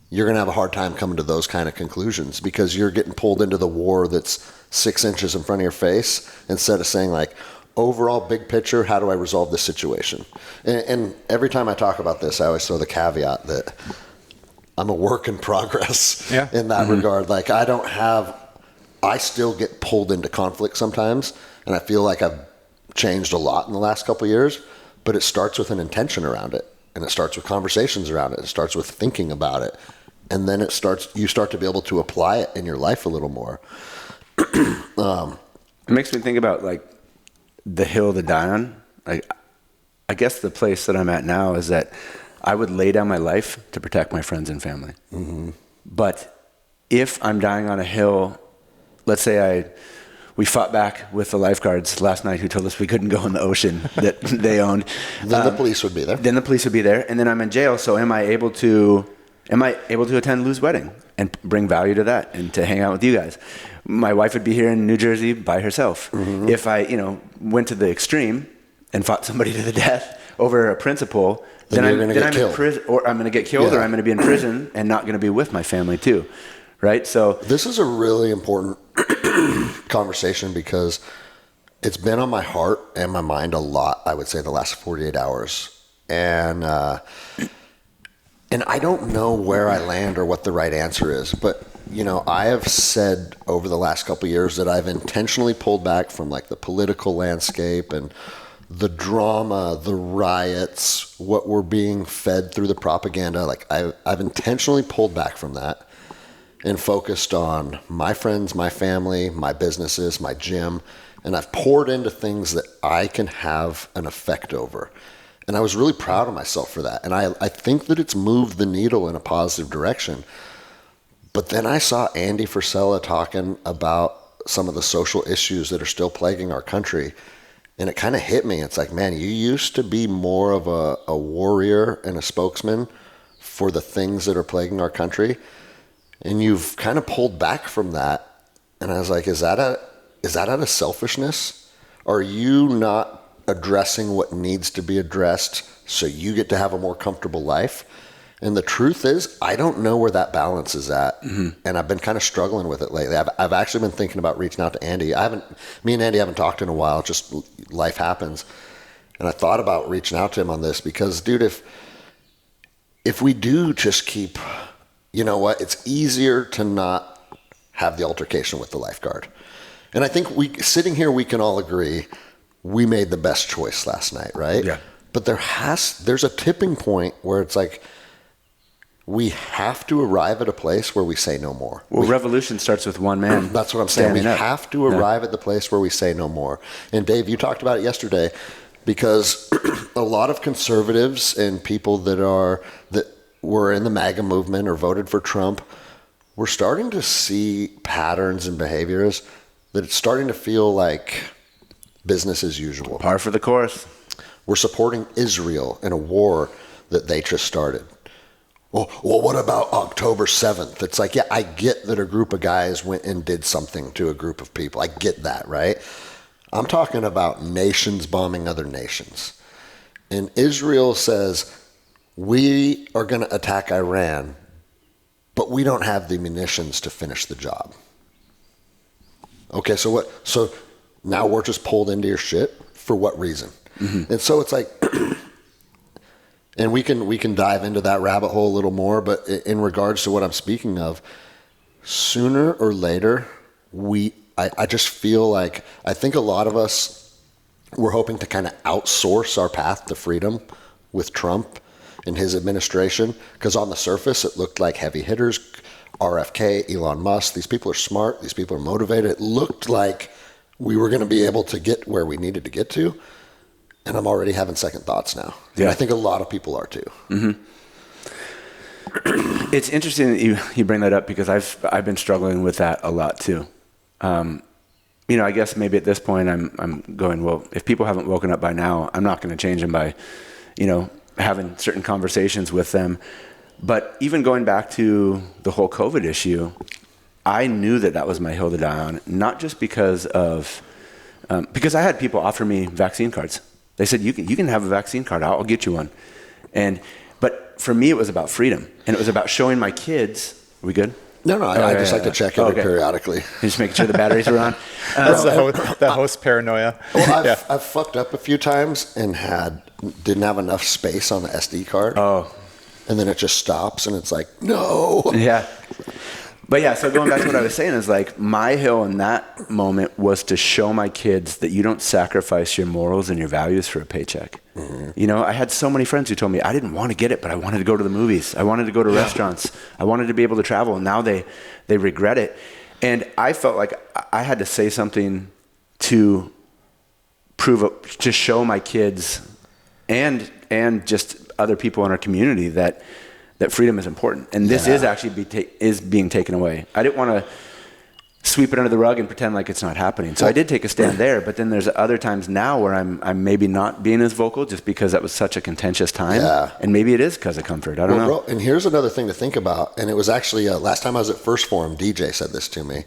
you're going to have a hard time coming to those kind of conclusions, because you're getting pulled into the war that's 6 inches in front of your face, instead of saying like, overall big picture, how do I resolve this situation? And every time I talk about this, I always throw the caveat that I'm a work in progress Yeah. in that regard. Like I still get pulled into conflict sometimes, and I feel like I've changed a lot in the last couple of years, but it starts with an intention around it, and it starts with conversations around it. It starts with thinking about it, and then you start to be able to apply it in your life a little more. It makes me think about like the hill to die on. I guess the place that I'm at now is that I would lay down my life to protect my friends and family. Mm-hmm. But if I'm dying on a hill, let's say we fought back with the lifeguards last night who told us we couldn't go in the ocean that they owned. Then the police would be there. Then the police would be there, and then I'm in jail. So am I able to attend Lou's wedding and bring value to that and to hang out with you guys? My wife would be here in New Jersey by herself. Mm-hmm. If I, went to the extreme and fought somebody to the death over a principle, then I'm in prison, or I'm going to get killed, or I'm going to be in prison and not going to be with my family too, right? So this is a really important conversation because it's been on my heart and my mind a lot, I would say, the last 48 hours. And I don't know where I land or what the right answer is, but I have said over the last couple of years that I've intentionally pulled back from like the political landscape and the drama, the riots, what we're being fed through the propaganda. Like I've intentionally pulled back from that and focused on my friends, my family, my businesses, my gym, and I've poured into things that I can have an effect over. And I was really proud of myself for that. And I think that it's moved the needle in a positive direction. But then I saw Andy Frisella talking about some of the social issues that are still plaguing our country. And it kind of hit me. It's like, man, you used to be more of a warrior and a spokesman for the things that are plaguing our country. And you've kind of pulled back from that. And I was like, is that out of selfishness? Are you not addressing what needs to be addressed so you get to have a more comfortable life? And the truth is, I don't know where that balance is at. Mm-hmm. And I've been kind of struggling with it lately. I've actually been thinking about reaching out to Andy. Me and Andy haven't talked in a while, just life happens. And I thought about reaching out to him on this because, dude, if we do just keep, you know what, it's easier to not have the altercation with the lifeguard. And I think sitting here, we can all agree we made the best choice last night, right? Yeah. But there's a tipping point where it's like, we have to arrive at a place where we say no more. Well, revolution starts with one man. That's what I'm saying. We have to arrive at the place where we say no more. And Dave, you talked about it yesterday because a lot of conservatives and people that were in the MAGA movement or voted for Trump, we're starting to see patterns and behaviors that it's starting to feel like business as usual. Par for the course. We're supporting Israel in a war that they just started. Well, what about October 7th? It's like, yeah, I get that a group of guys went and did something to a group of people. I get that, right? I'm talking about nations bombing other nations. And Israel says, we are going to attack Iran, but we don't have the munitions to finish the job. Okay, so what? So now we're just pulled into your shit? For what reason? Mm-hmm. And so it's like... And we can dive into that rabbit hole a little more, but in regards to what I'm speaking of, sooner or later, I just feel like, I think a lot of us, we're hoping to kind of outsource our path to freedom with Trump and his administration, because on the surface, it looked like heavy hitters, RFK, Elon Musk, these people are smart, these people are motivated. It looked like we were going to be able to get where we needed to get to. And I'm already having second thoughts now. Yeah. And I think a lot of people are too. Mm-hmm. It's interesting that you bring that up because I've been struggling with that a lot too. I guess maybe at this point I'm going, well, if people haven't woken up by now, I'm not going to change them by, having certain conversations with them. But even going back to the whole COVID issue, I knew that was my hill to die on, not just because I had people offer me vaccine cards. They said, you can have a vaccine card. I'll get you one. But for me, it was about freedom. And it was about showing my kids. Are we good? No, I just like to check in periodically. Just making sure the batteries are on. That's the host paranoia. Well, I've fucked up a few times and didn't have enough space on the SD card. Oh. and then it just stops and it's like, no. Yeah. But yeah, so going back to what I was saying is like my hill in that moment was to show my kids that you don't sacrifice your morals and your values for a paycheck. You know, I had so many friends who told me I didn't want to get it, but I wanted to go to the movies. I wanted to go to restaurants. I wanted to be able to travel. And now they regret it. And I felt like I had to say something to to show my kids and just other people in our community that freedom is important. And this is actually is being taken away. I didn't want to sweep it under the rug and pretend like it's not happening. So I did take a stand there, but then there's other times now where I'm maybe not being as vocal just because that was such a contentious time. Yeah. And maybe it is because of comfort. I don't know. Bro, and here's another thing to think about. And it was actually last time I was at First Forum, DJ said this to me.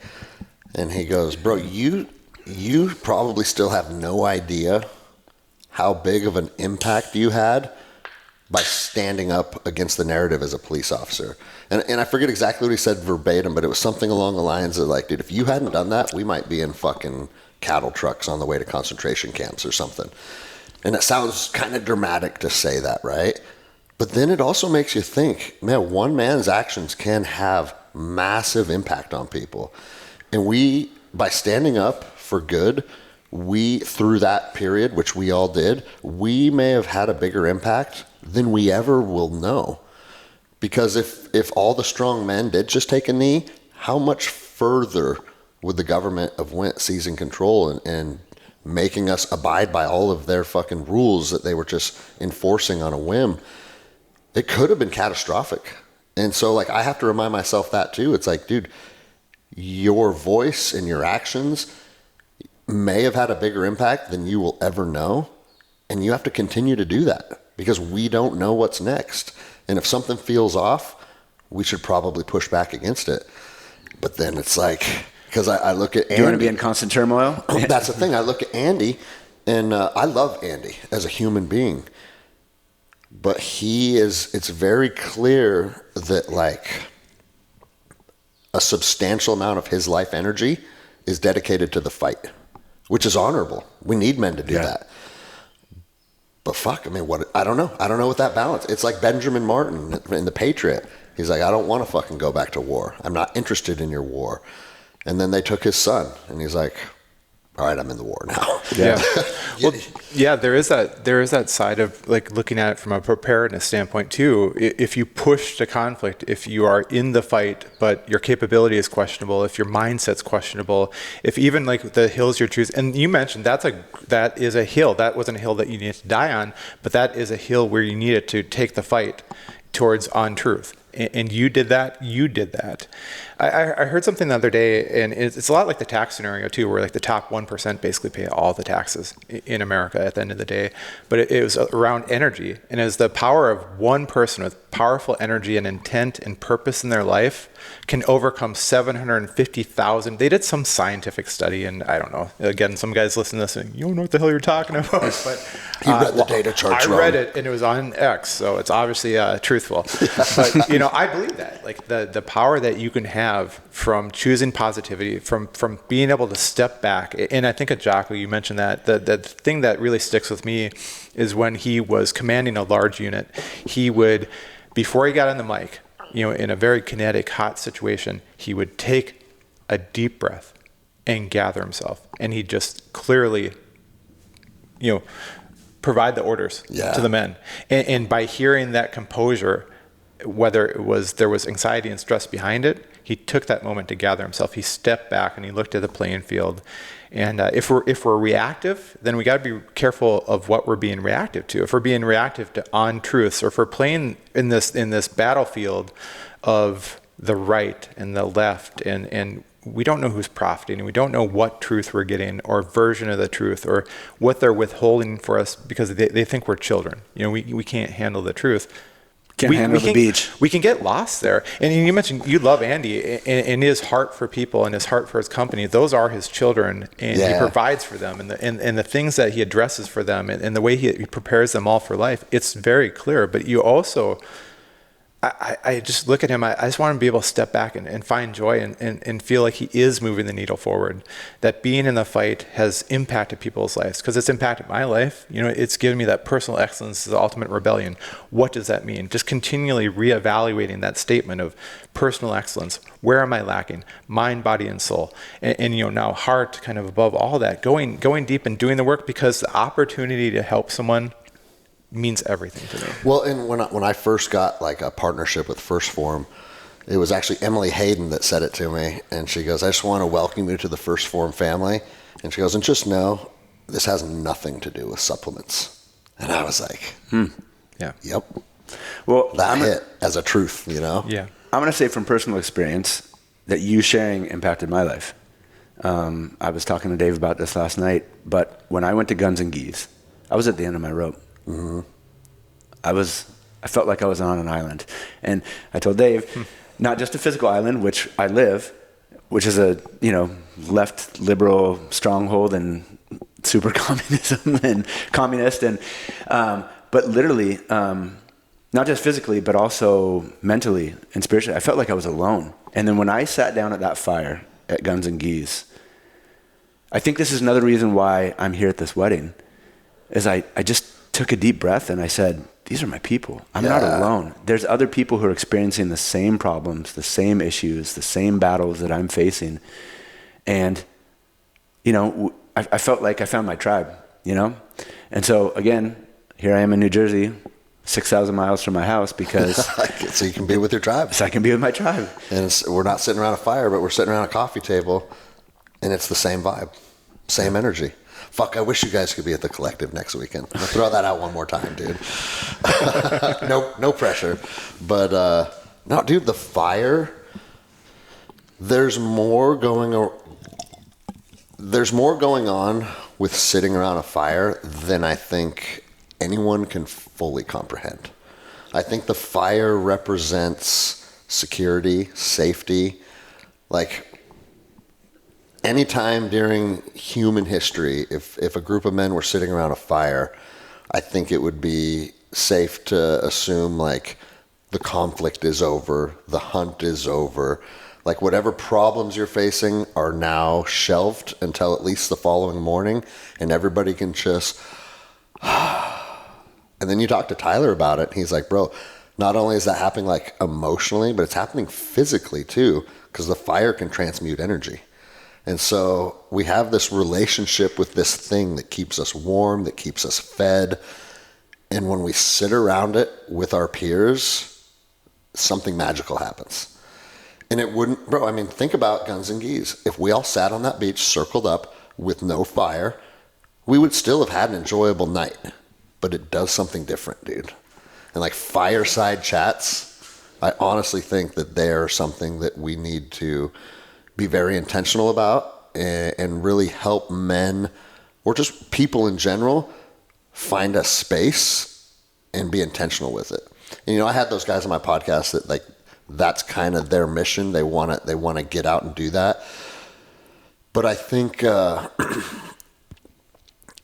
And he goes, bro, you probably still have no idea how big of an impact you had by standing up against the narrative as a police officer. And I forget exactly what he said verbatim, but it was something along the lines of like, dude, if you hadn't done that, we might be in fucking cattle trucks on the way to concentration camps or something. And it sounds kind of dramatic to say that, right? But then it also makes you think, man, one man's actions can have massive impact on people. And we, by standing up for good, through that period, which we all did, we may have had a bigger impact than we ever will know. Because if all the strong men did just take a knee, how much further would the government have went seizing control and making us abide by all of their fucking rules that they were just enforcing on a whim? It could have been catastrophic. And so like I have to remind myself that too. It's like, dude, your voice and your actions may have had a bigger impact than you will ever know. And you have to continue to do that because we don't know what's next. And if something feels off, we should probably push back against it. But then it's like, because I look at Andy. Do you want to be in constant turmoil? That's the thing. I look at Andy, and I love Andy as a human being. But it's very clear that like a substantial amount of his life energy is dedicated to the fight, which is honorable. We need men to do that. But fuck, I mean, I don't know. I don't know what that balance. It's like Benjamin Martin in The Patriot. He's like, I don't want to fucking go back to war. I'm not interested in your war. And then they took his son, and he's like, all right, I'm in the war now. Yeah. Well, yeah, there is that side of like looking at it from a preparedness standpoint too. If you push to conflict, if you are in the fight, but your capability is questionable, if your mindset's questionable, if even like the hills you're choosing, and you mentioned that is a hill. That wasn't a hill that you need to die on, but that is a hill where you needed to take the fight towards on truth. And you did that. I heard something the other day, and it's a lot like the tax scenario too, where like the top 1% basically pay all the taxes in America at the end of the day. But it was around energy, and as the power of one person with powerful energy and intent and purpose in their life can overcome 750,000. They did some scientific study, and I don't know. Again, some guys listen to this and you don't know what the hell you're talking about. But you read the data charts wrong. I read it, and it was on X, so it's obviously truthful. But I believe that, like the power that you can have from choosing positivity, from being able to step back. And I think at Jocko, you mentioned that the thing that really sticks with me is when he was commanding a large unit, he would, before he got on the mic, in a very kinetic, hot situation, he would take a deep breath and gather himself, and he'd just clearly, provide the orders to the men. And by hearing that composure, whether there was anxiety and stress behind it, he took that moment to gather himself. He stepped back and he looked at the playing field. And if we're reactive, then we got to be careful of what we're being reactive to. If we're being reactive to untruths, or if we're playing in this battlefield of the right and the left, and we don't know who's profiting, and we don't know what truth we're getting, or version of the truth, or what they're withholding for us because they think we're children. We can't handle the truth. Can't handle the beach. We can get lost there. And you mentioned you love Andy and his heart for people and his heart for his company. Those are his children, and he provides for them, and the things that he addresses for them, and the way he prepares them all for life. It's very clear. But you also I just look at him. I just want him to be able to step back and find joy and feel like he is moving the needle forward. That being in the fight has impacted people's lives, because it's impacted my life. It's given me that personal excellence is the ultimate rebellion. What does that mean? Just continually reevaluating that statement of personal excellence. Where am I lacking? Mind, body, and soul. And now heart kind of above all that. Going deep and doing the work, because the opportunity to help someone means everything to me. Well, and when I first got like a partnership with First Form, it was actually Emily Hayden that said it to me, and she goes, "I just want to welcome you to the First Form family," and she goes, "And just know, this has nothing to do with supplements." And I was like, Yeah. Yep. Well, That hit as a truth, Yeah. I'm going to say from personal experience that you sharing impacted my life. I was talking to Dave about this last night, but when I went to Guns and Geese, I was at the end of my rope. Mm-hmm. I felt like I was on an island. And I told Dave, not just a physical island, which I live, which is a, left liberal stronghold and super communism and communist, and but literally, not just physically, but also mentally and spiritually, I felt like I was alone. And then when I sat down at that fire at Guns and Geese, I think this is another reason why I'm here at this wedding, is I just took a deep breath and I said, these are my people. I'm not alone. There's other people who are experiencing the same problems, the same issues, the same battles that I'm facing. And, I felt like I found my tribe, And so, again, here I am in New Jersey, 6,000 miles from my house, because... So you can be with your tribe. So I can be with my tribe. And we're not sitting around a fire, but we're sitting around a coffee table, and it's the same vibe, same energy. Fuck, I wish you guys could be at the Collective next weekend. I'll throw that out one more time, dude. No pressure. But, no, dude, the fire, there's more going on with sitting around a fire than I think anyone can fully comprehend. I think the fire represents security, safety. Like, anytime during human history, if a group of men were sitting around a fire, I think it would be safe to assume like the conflict is over, the hunt is over, like whatever problems you're facing are now shelved until at least the following morning, and everybody can just... And then you talk to Tyler about it, and he's like, bro, not only is that happening like emotionally, but it's happening physically too, because the fire can transmute energy. And so we have this relationship with this thing that keeps us warm, that keeps us fed. And when we sit around it with our peers, something magical happens. And it wouldn't, bro, I mean, think about Guns and Geese. If we all sat on that beach, circled up with no fire, we would still have had an enjoyable night. But it does something different, dude. And like fireside chats, I honestly think that they are something that we need to be very intentional about and really help men, or just people in general, find a space and be intentional with it. And I had those guys on my podcast that like that's kind of their mission. They want to get out and do that. But I think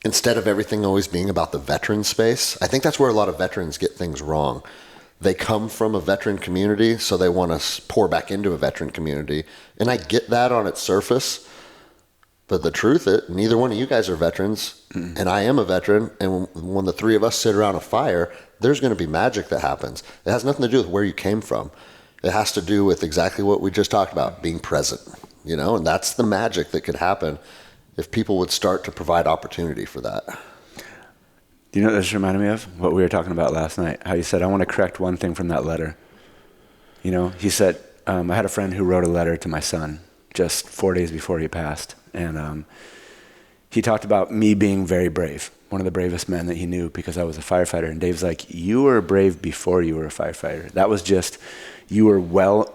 instead of everything always being about the veteran space, I think that's where a lot of veterans get things wrong. They come from a veteran community, so they want to pour back into a veteran community. And I get that on its surface, but the truth is, neither one of you guys are veterans, and I am a veteran, and when the three of us sit around a fire, there's going to be magic that happens. It has nothing to do with where you came from. It has to do with exactly what we just talked about, being present, and that's the magic that could happen if people would start to provide opportunity for that. Do you know what this reminded me of? What we were talking about last night. How you said, I want to correct one thing from that letter. He said, I had a friend who wrote a letter to my son just 4 days before he passed. And he talked about me being very brave, one of the bravest men that he knew, because I was a firefighter. And Dave's like, you were brave before you were a firefighter. That was just, you were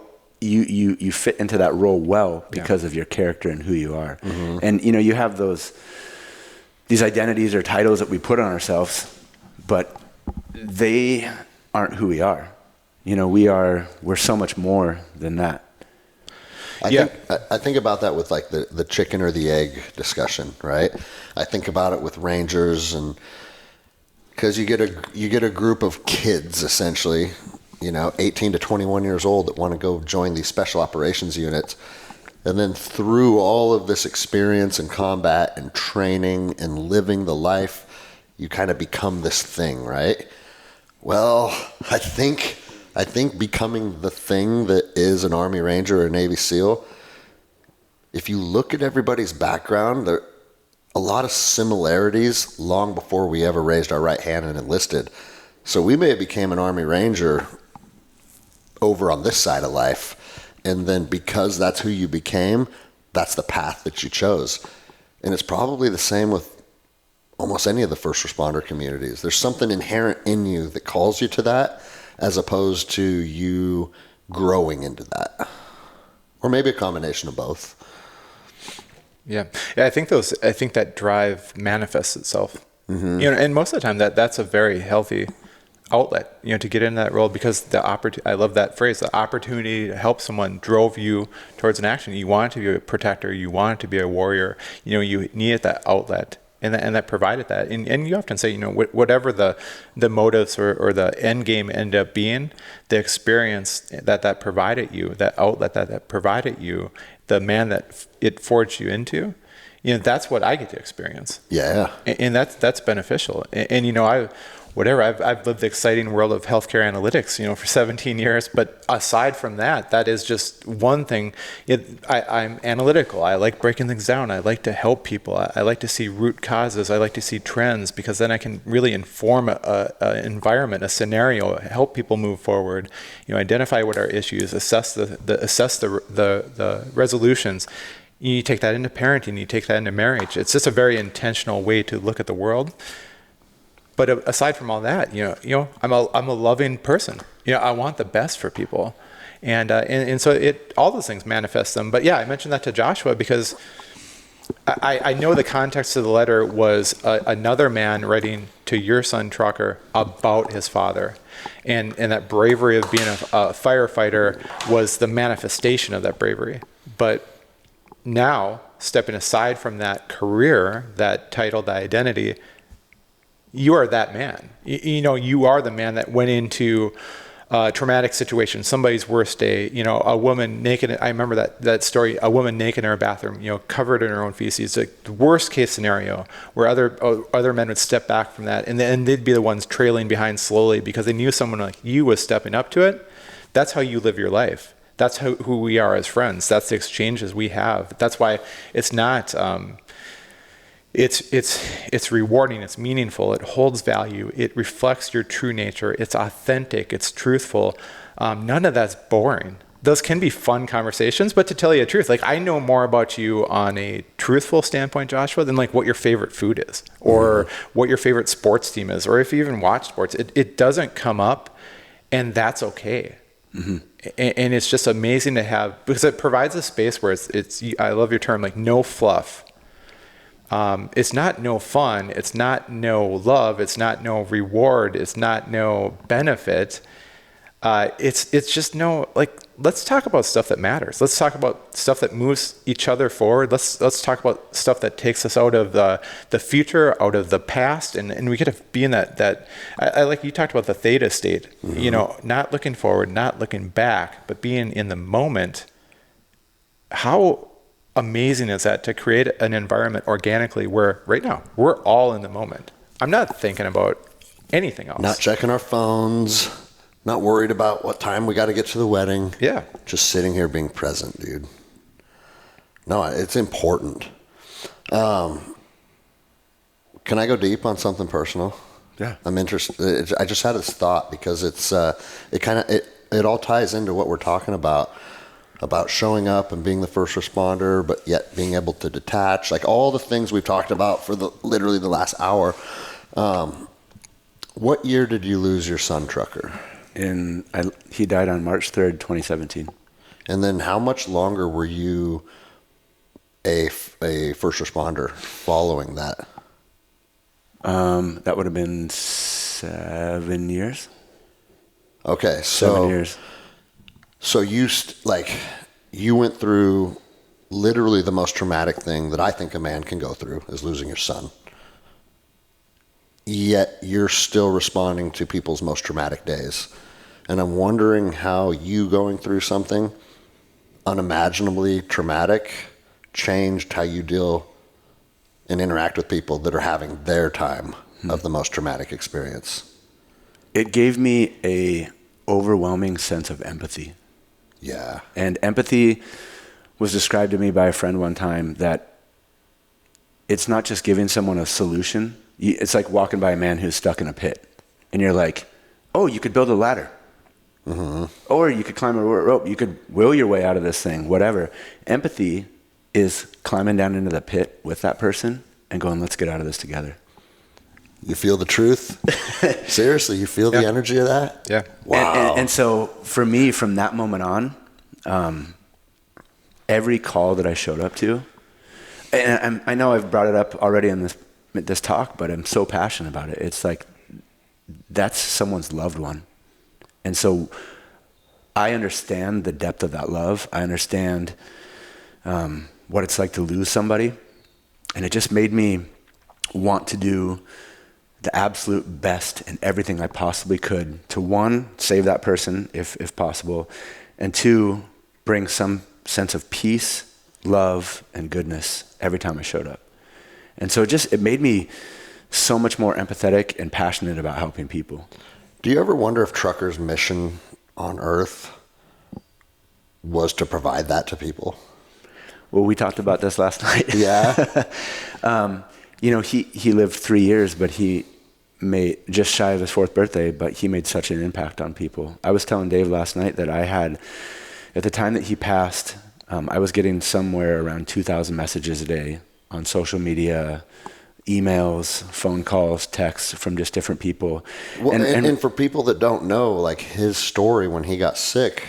you fit into that role well because of your character and who you are. Mm-hmm. And, you have these identities or titles that we put on ourselves, but they aren't who we are. We're so much more than that. I think about that with like the chicken or the egg discussion, right? I think about it with Rangers, and because you get a group of kids essentially 18 to 21 years old that want to go join these special operations units. And then through all of this experience and combat and training and living the life, you kind of become this thing, right? Well, I think becoming the thing that is an Army Ranger or a Navy SEAL, if you look at everybody's background, there are a lot of similarities long before we ever raised our right hand and enlisted. So we may have became an Army Ranger over on this side of life. And then because that's who you became, that's the path that you chose. And it's probably the same with almost any of the first responder communities. There's something inherent in you that calls you to that, as opposed to you growing into that. Or maybe a combination of both. Yeah, I think that drive manifests itself. Mm-hmm. And most of the time that's a very healthy outlet, to get into that role, because I love that phrase, the opportunity to help someone drove you towards an action. You wanted to be a protector, you wanted to be a warrior, you needed that outlet, and that provided that. And you often say, whatever the motives or the end game end up being, the experience that provided you, that outlet that provided you, the man that it forged you into, that's what I get to experience. Yeah. And that's beneficial. And I've lived the exciting world of healthcare analytics, for 17 years. But aside from that is just one thing. I'm analytical. I like breaking things down. I like to help people. I like to see root causes. I like to see trends, because then I can really inform an environment, a scenario, help people move forward. Identify what our issues, assess the resolutions. You take that into parenting. You take that into marriage. It's just a very intentional way to look at the world. But aside from all that, I'm a loving person. I want the best for people, and so all those things manifest them. But yeah, I mentioned that to Joshua because I know the context of the letter was another man writing to your son Trucker about his father, and that bravery of being a firefighter was the manifestation of that bravery. But now, stepping aside from that career, that title, that identity, you are that man. You are the man that went into a traumatic situation, somebody's worst day, a woman naked. I remember that story, a woman naked in her bathroom, covered in her own feces, like the worst case scenario where other men would step back from that, and then they'd be the ones trailing behind slowly because they knew someone like you was stepping up to it. That's how you live your life. That's who we are as friends. That's the exchanges we have. That's why it's not... It's rewarding, it's meaningful, it holds value, it reflects your true nature, it's authentic, it's truthful. None of that's boring. Those can be fun conversations, but to tell you the truth, I know more about you on a truthful standpoint, Joshua, than what your favorite food is, or what your favorite sports team is, or if you even watch sports. It doesn't come up, and that's okay. Mm-hmm. And it's just amazing to have, because it provides a space where it's I love your term, no fluff. It's not no fun, it's not no love, it's not no reward, it's not no benefit. It's just no, let's talk about stuff that matters. Let's talk about stuff that moves each other forward. Let's talk about stuff that takes us out of the future, out of the past, and we get to be in that I like you talked about the theta state, not looking forward, not looking back, but being in the moment. How amazing is that, to create an environment organically where right now we're all in the moment. I'm not thinking about anything else. Not checking our phones, not worried about what time we got to get to the wedding. Yeah. Just sitting here being present, dude. No, it's important. Can I go deep on something personal? Yeah. I'm interested. I just had this thought because it all ties into what we're talking about showing up and being the first responder, but yet being able to detach, all the things we've talked about for literally the last hour. What year did you lose your son, Trucker? He died on March 3rd, 2017. And then how much longer were you a first responder following that? That would have been 7 years. Okay, so 7 years. So you went through literally the most traumatic thing that I think a man can go through, is losing your son. Yet you're still responding to people's most traumatic days. And I'm wondering how you going through something unimaginably traumatic changed how you deal and interact with people that are having their time of the most traumatic experience. It gave me a overwhelming sense of empathy. Yeah. And empathy was described to me by a friend one time that it's not just giving someone a solution. It's like walking by a man who's stuck in a pit. And you're like, oh, you could build a ladder. Mm-hmm. Or you could climb a rope. You could will your way out of this thing, whatever. Empathy is climbing down into the pit with that person and going, let's get out of this together. You feel the truth? Seriously, you feel the energy of that? Yeah. Wow. And so for me, from that moment on, every call that I showed up to, and I know I've brought it up already in this talk, but I'm so passionate about it. It's like, that's someone's loved one. And so I understand the depth of that love. I understand what it's like to lose somebody. And it just made me want to do the absolute best in everything I possibly could to, one, save that person if possible, and two, bring some sense of peace, love, and goodness every time I showed up. And so it made me so much more empathetic and passionate about helping people. Do you ever wonder if truckers' mission on Earth was to provide that to people? Well, we talked about this last night. Yeah. He lived 3 years, but he made just shy of his 4th birthday, but he made such an impact on people. I was telling Dave last night that I had, at the time that he passed, I was getting somewhere around 2,000 messages a day on social media, emails, phone calls, texts from just different people. Well, and for people that don't know, like his story when he got sick,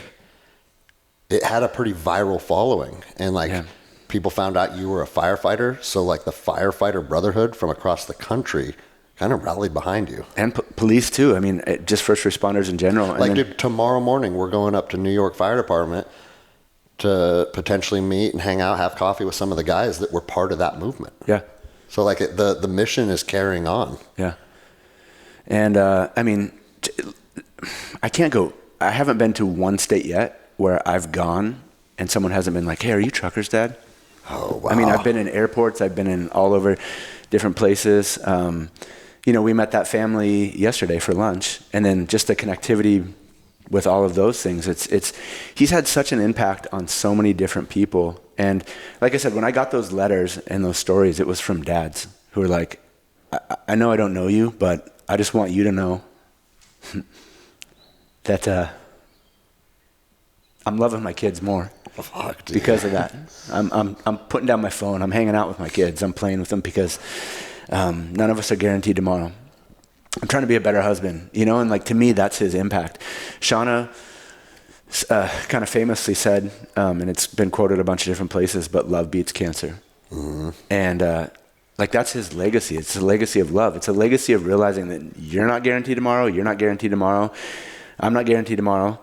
it had a pretty viral following. And people found out you were a firefighter. So like the firefighter brotherhood from across the country kind of rallied behind you. And police too. I mean, just first responders in general. Dude, tomorrow morning we're going up to New York Fire Department to potentially meet and hang out, have coffee with some of the guys that were part of that movement. Yeah. So like the mission is carrying on. Yeah. And I haven't been to one state yet where I've gone and someone hasn't been like, hey, are you truckers, Dad? Oh, wow. I mean, I've been in airports. I've been in all over different places. We met that family yesterday for lunch, and then just the connectivity with all of those things. He's had such an impact on so many different people. And like I said, when I got those letters and those stories, it was from dads who were like, I know I don't know you, but I just want you to know that I'm loving my kids more. Fuck, dude. Because of that. I'm putting down my phone. I'm hanging out with my kids. I'm playing with them because none of us are guaranteed tomorrow. I'm trying to be a better husband, and like to me, that's his impact. Shauna kind of famously said, and it's been quoted a bunch of different places, but love beats cancer. Mm-hmm. And that's his legacy. It's a legacy of love. It's a legacy of realizing that you're not guaranteed tomorrow. You're not guaranteed tomorrow. I'm not guaranteed tomorrow.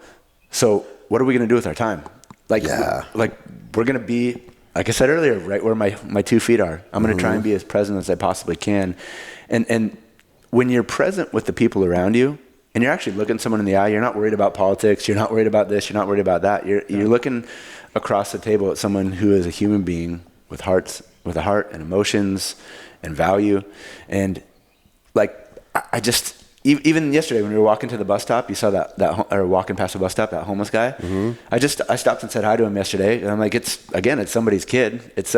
So what are we going to do with our time? We're going to be, like I said earlier, right where my 2 feet are. I'm going to try and be as present as I possibly can. And when you're present with the people around you, and you're actually looking someone in the eye, you're not worried about politics, you're not worried about this, you're not worried about that. You're looking across the table at someone who is a human being with a heart and emotions and value. And I just, even yesterday when we were walking to the bus stop, you saw or walking past the bus stop, that homeless guy. Mm-hmm. I stopped and said hi to him yesterday, and I'm like, it's somebody's kid. It's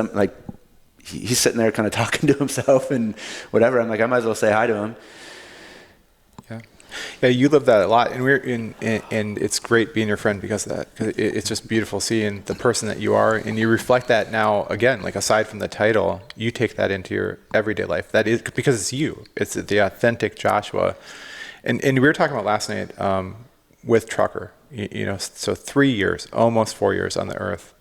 he's sitting there kind of talking to himself and whatever. I'm like, I might as well say hi to him. Yeah, you live that a lot, and and it's great being your friend because of that. 'Cause it's just beautiful seeing the person that you are, and you reflect that now. Again, like aside from the title, you take that into your everyday life. That is because it's you. It's the authentic Joshua. And we were talking about last night with Trucker. So 3 years, almost 4 years on the earth,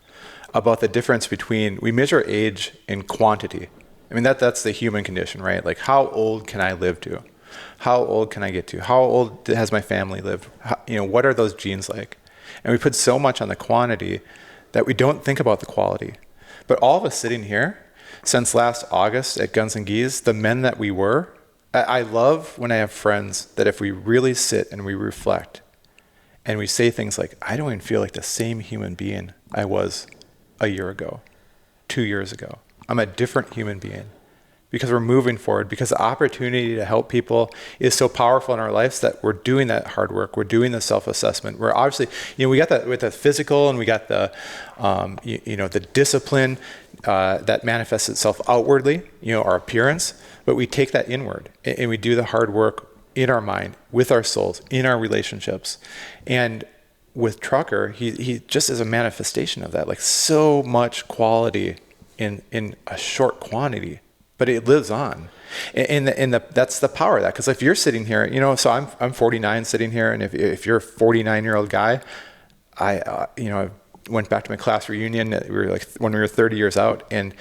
about the difference between we measure age in quantity. I mean that's the human condition, right? Like how old can I live to? How old can I get to? How old has my family lived? What are those genes like? And we put so much on the quantity that we don't think about the quality. But all of us sitting here, since last August at Guns and Geese, the men that we were, I love when I have friends that if we really sit and we reflect And we say things like, I don't even feel like the same human being I was a year ago, 2 years ago. I'm a different human being because we're moving forward, because the opportunity to help people is so powerful in our lives that we're doing that hard work. We're doing the self-assessment. We're obviously, we got that with the physical, and we got the, the discipline that manifests itself outwardly, our appearance, but we take that inward and we do the hard work in our mind, with our souls, in our relationships. And with Trucker, he just is a manifestation of that, like so much quality in a short quantity, but it lives on. And that's the power of that. Because if you're sitting here, so I'm 49 sitting here, and if you're a 49-year-old guy, I went back to my class reunion. We were like when we were 30 years out, and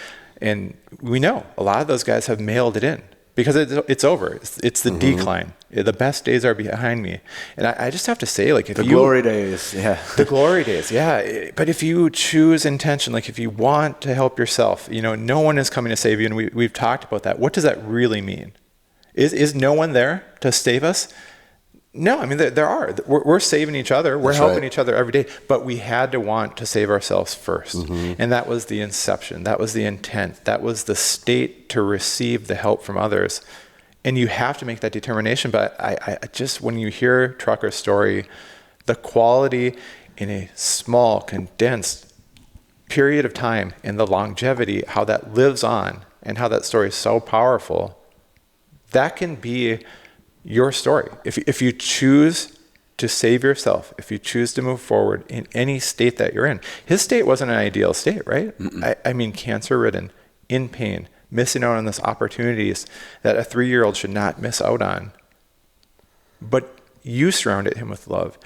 we know a lot of those guys have mailed it in. Because it's over. It's the decline. The best days are behind me. And I just have to say, like, if the glory days, yeah. The glory days, yeah. But if you choose intention, like if you want to help yourself, no one is coming to save you. And we've talked about that. What does that really mean? Is no one there to save us? No, I mean, there are. We're saving each other. We're helping each other every day. But we had to want to save ourselves first. And that was the inception. That was the intent. That was the state to receive the help from others. And you have to make that determination. But I just, when you hear Trucker's story, the quality in a small, condensed period of time and the longevity, how that lives on and how that story is so powerful, that can be your story. If you choose to save yourself, if you choose to move forward in any state that you're in. His state wasn't an ideal state, right? I mean, cancer-ridden, in pain, missing out on these opportunities that a 3-year-old should not miss out on. But you surrounded him with love.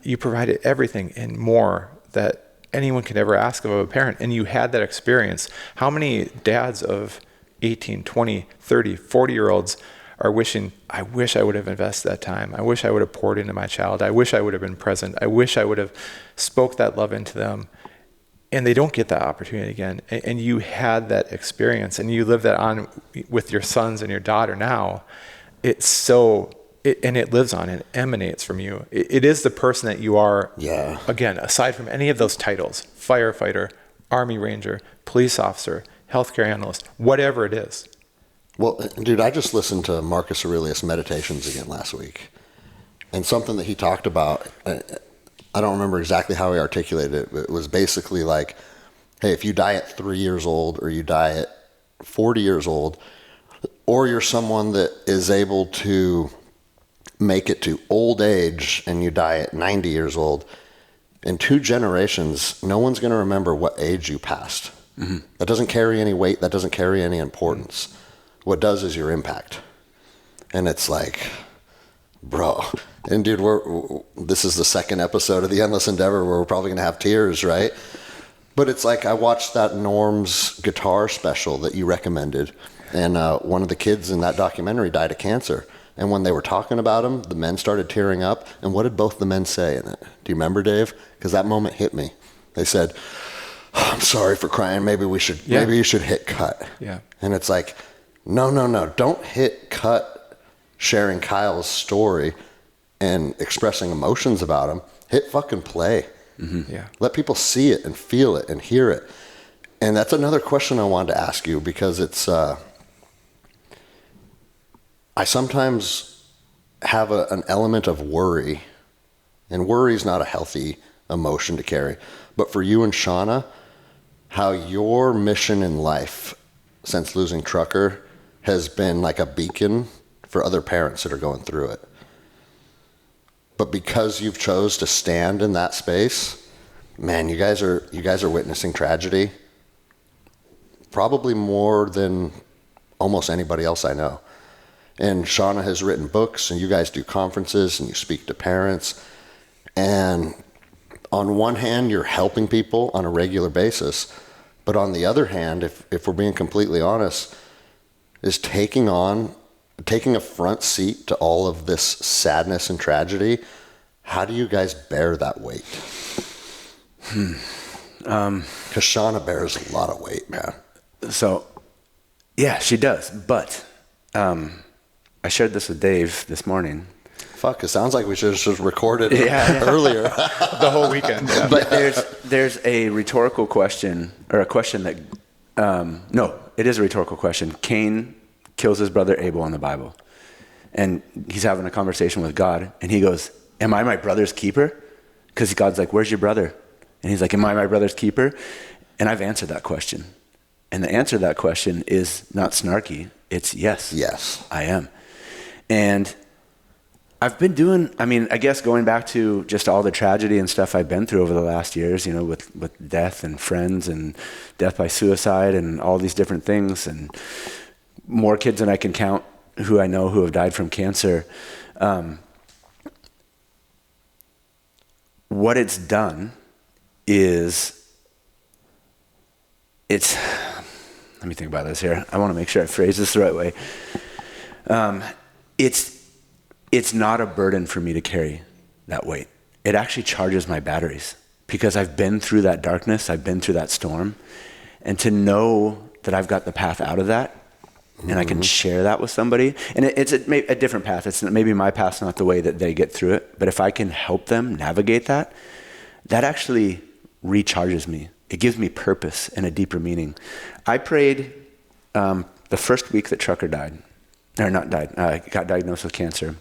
You provided everything and more that anyone could ever ask of a parent, and you had that experience. How many dads of 18, 20, 30, 40-year-olds are wishing, I wish I would have invested that time. I wish I would have poured into my child. I wish I would have been present. I wish I would have spoke that love into them. And they don't get that opportunity again. And you had that experience, and you live that on with your sons and your daughter now. And it lives on, it emanates from you. It is the person that you are. Yeah. Again, aside from any of those titles, firefighter, Army Ranger, police officer, healthcare analyst, whatever it is. Well, dude, I just listened to Marcus Aurelius' Meditations again last week. And something that he talked about, I don't remember exactly how he articulated it, but it was basically like, hey, if you die at 3 years old, or you die at 40 years old, or you're someone that is able to make it to old age and you die at 90 years old, in 2 generations, no one's going to remember what age you passed. That doesn't carry any weight. That doesn't carry any importance. What does is your impact. And it's like, bro. And dude, this is the 2nd episode of The Endless Endeavor where we're probably going to have tears, right? But it's like, I watched that Norm's guitar special that you recommended. And one of the kids in that documentary died of cancer. And when they were talking about him, the men started tearing up. And what did both the men say in it? Do you remember, Dave? Because that moment hit me. They said, oh, I'm sorry for crying. Maybe you should hit cut. Yeah. And it's like, no. Don't hit cut sharing Kyle's story and expressing emotions about him. Hit fucking play. Yeah. Let people see it and feel it and hear it. And that's another question I wanted to ask you, because it's, I sometimes have an element of worry, and worry is not a healthy emotion to carry. But for you and Shauna, how your mission in life since losing Trucker has been like a beacon for other parents that are going through it. But because you've chose to stand in that space, man, you guys are witnessing tragedy probably more than almost anybody else I know. And Shauna has written books, and you guys do conferences, and you speak to parents. And on one hand, you're helping people on a regular basis. But on the other hand, if we're being completely honest, is taking a front seat to all of this sadness and tragedy. How do you guys bear that weight? Because Shauna bears a lot of weight, man. So, yeah, she does. But I shared this with Dave this morning. fuck, it sounds like we should have just recorded Yeah. earlier. The whole weekend. Yeah. But there's a rhetorical question, or a question that, no, it is a rhetorical question. Cain kills his brother Abel in the Bible. And he's having a conversation with God, and he goes, am I my brother's keeper? Because God's like, where's your brother? And he's like, am I my brother's keeper? And I've answered that question. And the answer to that question is not snarky. It's yes. Yes. I am. And I've been doing, I guess going back to just all the tragedy and stuff I've been through over the last years, with death and friends and death by suicide and all these different things, and more kids than I can count who I know who have died from cancer. What it's done is let me think about this here. I want to make sure I phrase this the right way. It's not a burden for me to carry that weight. It actually charges my batteries because I've been through that darkness. I've been through that storm. And to know that I've got the path out of that, and I can share that with somebody. And it's a different path. It's maybe my path's not the way that they get through it, but if I can help them navigate that, that actually recharges me. It gives me purpose and a deeper meaning. I prayed the first week that Trucker got diagnosed with cancer.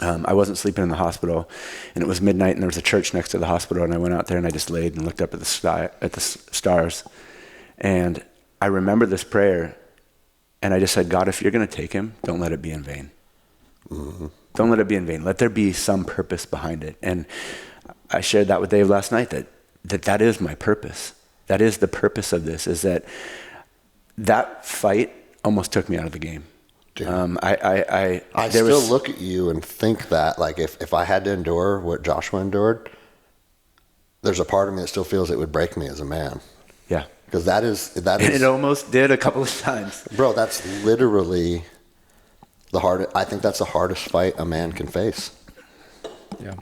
I wasn't sleeping in the hospital, and it was midnight, and there was a church next to the hospital, and I went out there and I just laid and looked up at the sky, at the stars, and I remember this prayer, and I just said, God, if you're going to take him, don't let it be in vain. Mm-hmm. Don't let it be in vain. Let there be some purpose behind it. And I shared that with Dave last night, that is my purpose. That is the purpose of this, is that fight almost took me out of the game. I still look at you and think that, like, if I had to endure what Joshua endured, there's a part of me that still feels it would break me as a man. Yeah. Because that is. And it almost did a couple of times. Bro, that's literally I think that's the hardest fight a man can face. Yeah.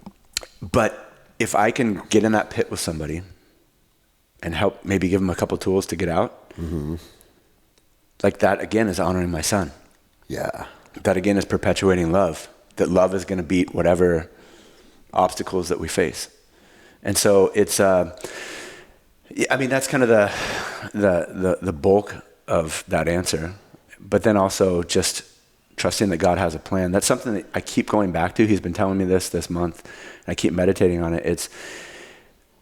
But if I can get in that pit with somebody and help, maybe give them a couple tools to get out, like that again is honoring my son. Yeah. That again is perpetuating love. That love is going to beat whatever obstacles that we face. And so it's, that's kind of the bulk of that answer. But then also just trusting that God has a plan. That's something that I keep going back to. He's been telling me this month, and I keep meditating on it. It's,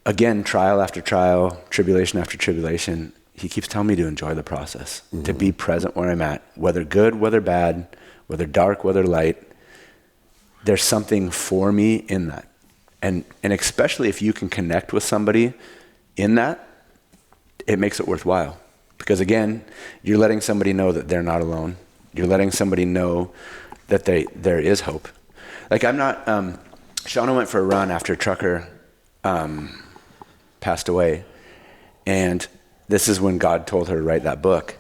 again, trial after trial, tribulation after tribulation. He keeps telling me to enjoy the process, to be present where I'm at, whether good, whether bad, whether dark, whether light. There's something for me in that. And especially if you can connect with somebody in that, it makes it worthwhile. Because again, you're letting somebody know that they're not alone. You're letting somebody know that there is hope. Like I'm not, Shauna went for a run after Trucker passed away. And this is when God told her to write that book.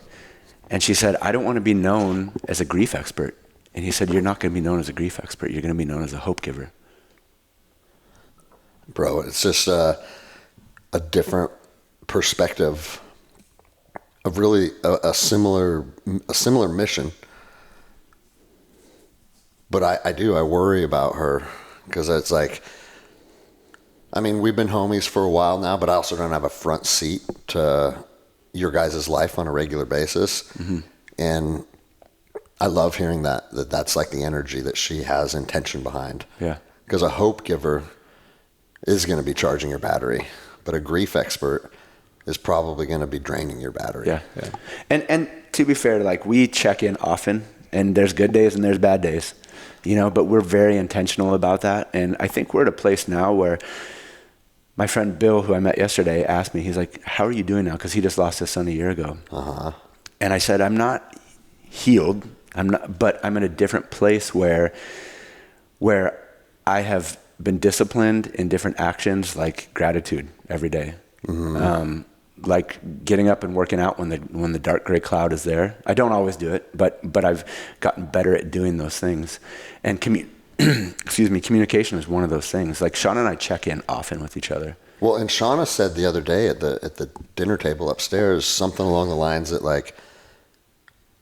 And she said, I don't want to be known as a grief expert. And he said, you're not going to be known as a grief expert. You're going to be known as a hope giver. Bro, it's just a different perspective of really a similar mission. But I worry about her because it's like, we've been homies for a while now, but I also don't have a front seat to your guys' life on a regular basis. Mm-hmm. And I love hearing that's like the energy that she has intention behind. Yeah. Because a hope giver is going to be charging your battery, but a grief expert is probably going to be draining your battery. Yeah. And to be fair, like we check in often, and there's good days and there's bad days, but we're very intentional about that. And I think we're at a place now where my friend Bill, who I met yesterday, asked me, he's like, how are you doing now? Because he just lost his son a year ago. Uh-huh. And I said, I'm not healed, but I'm in a different place where I have been disciplined in different actions, like gratitude every day. Mm-hmm. Like getting up and working out when the dark gray cloud is there. I don't always do it, but I've gotten better at doing those things. And communication is one of those things. Like Shauna and I check in often with each other. Well, and Shauna said the other day at the dinner table upstairs something along the lines that like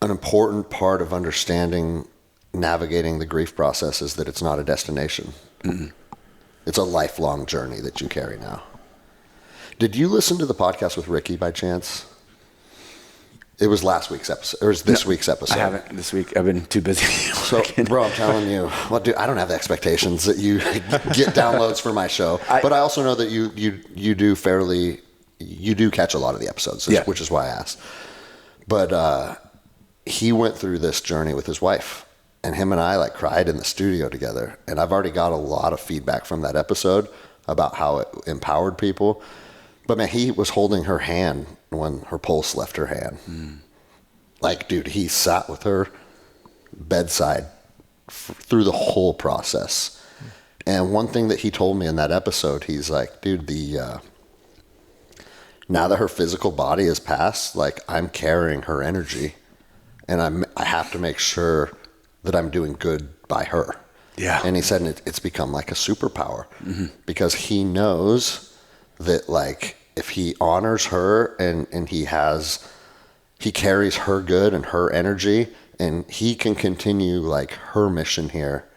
an important part of understanding navigating the grief process is that it's not a destination. Mm-mm. It's a lifelong journey that you carry now. Did you listen to the podcast with Ricky by chance? It was last week's episode, or it was this week's episode. I haven't this week. I've been too busy. So, bro, I'm telling you, well, dude, I don't have the expectations that you get downloads for my show, but I also know that you do catch a lot of the episodes, which is why I asked. But he went through this journey with his wife, and him and I like cried in the studio together. And I've already got a lot of feedback from that episode about how it empowered people. But man, he was holding her hand when her pulse left her hand. Like, dude, he sat with her bedside through the whole process. And one thing that he told me in that episode, he's like, dude, now that her physical body has passed, like, I'm carrying her energy, and I have to make sure that I'm doing good by her. Yeah. And he said it's become like a superpower, because he knows that, like, if he honors her and he carries her good and her energy, and he can continue like her mission here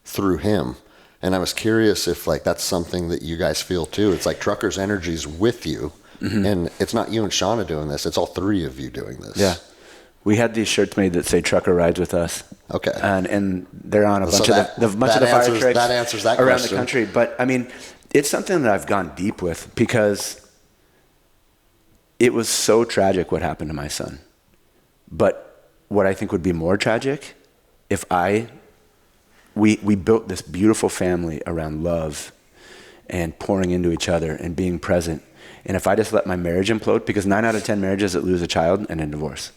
through him. And I was curious if like that's something that you guys feel too. It's like Trucker's energy's with you, and it's not you and Shauna doing this. It's all three of you doing this. Yeah. We had these shirts made that say "Trucker rides with us." Okay. And they're on a bunch of the fire trucks that answers that around question. the country. But I mean, it's something that I've gone deep with, because it was so tragic what happened to my son. But what I think would be more tragic if we built this beautiful family around love and pouring into each other and being present. And if I just let my marriage implode, because 9 out of 10 marriages that lose a child end in divorce.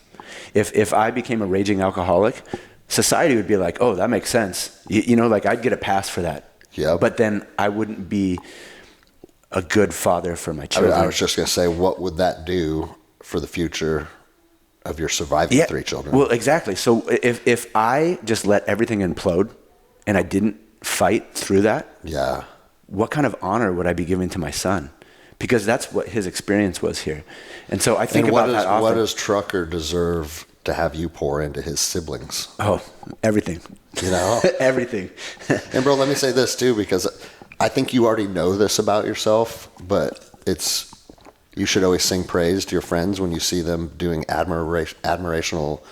If I became a raging alcoholic, society would be like, oh, that makes sense. You know, like I'd get a pass for that. Yeah. But then I wouldn't be a good father for my children. I was just going to say, what would that do for the future of your surviving 3 children? Well, exactly. So if I just let everything implode and I didn't fight through that, what kind of honor would I be giving to my son? Because that's what his experience was here. And so I think about that often. What does Trucker deserve to have you pour into his siblings? Oh, everything. You know? Everything. And bro, let me say this too, because I think you already know this about yourself, but you should always sing praise to your friends when you see them doing admirational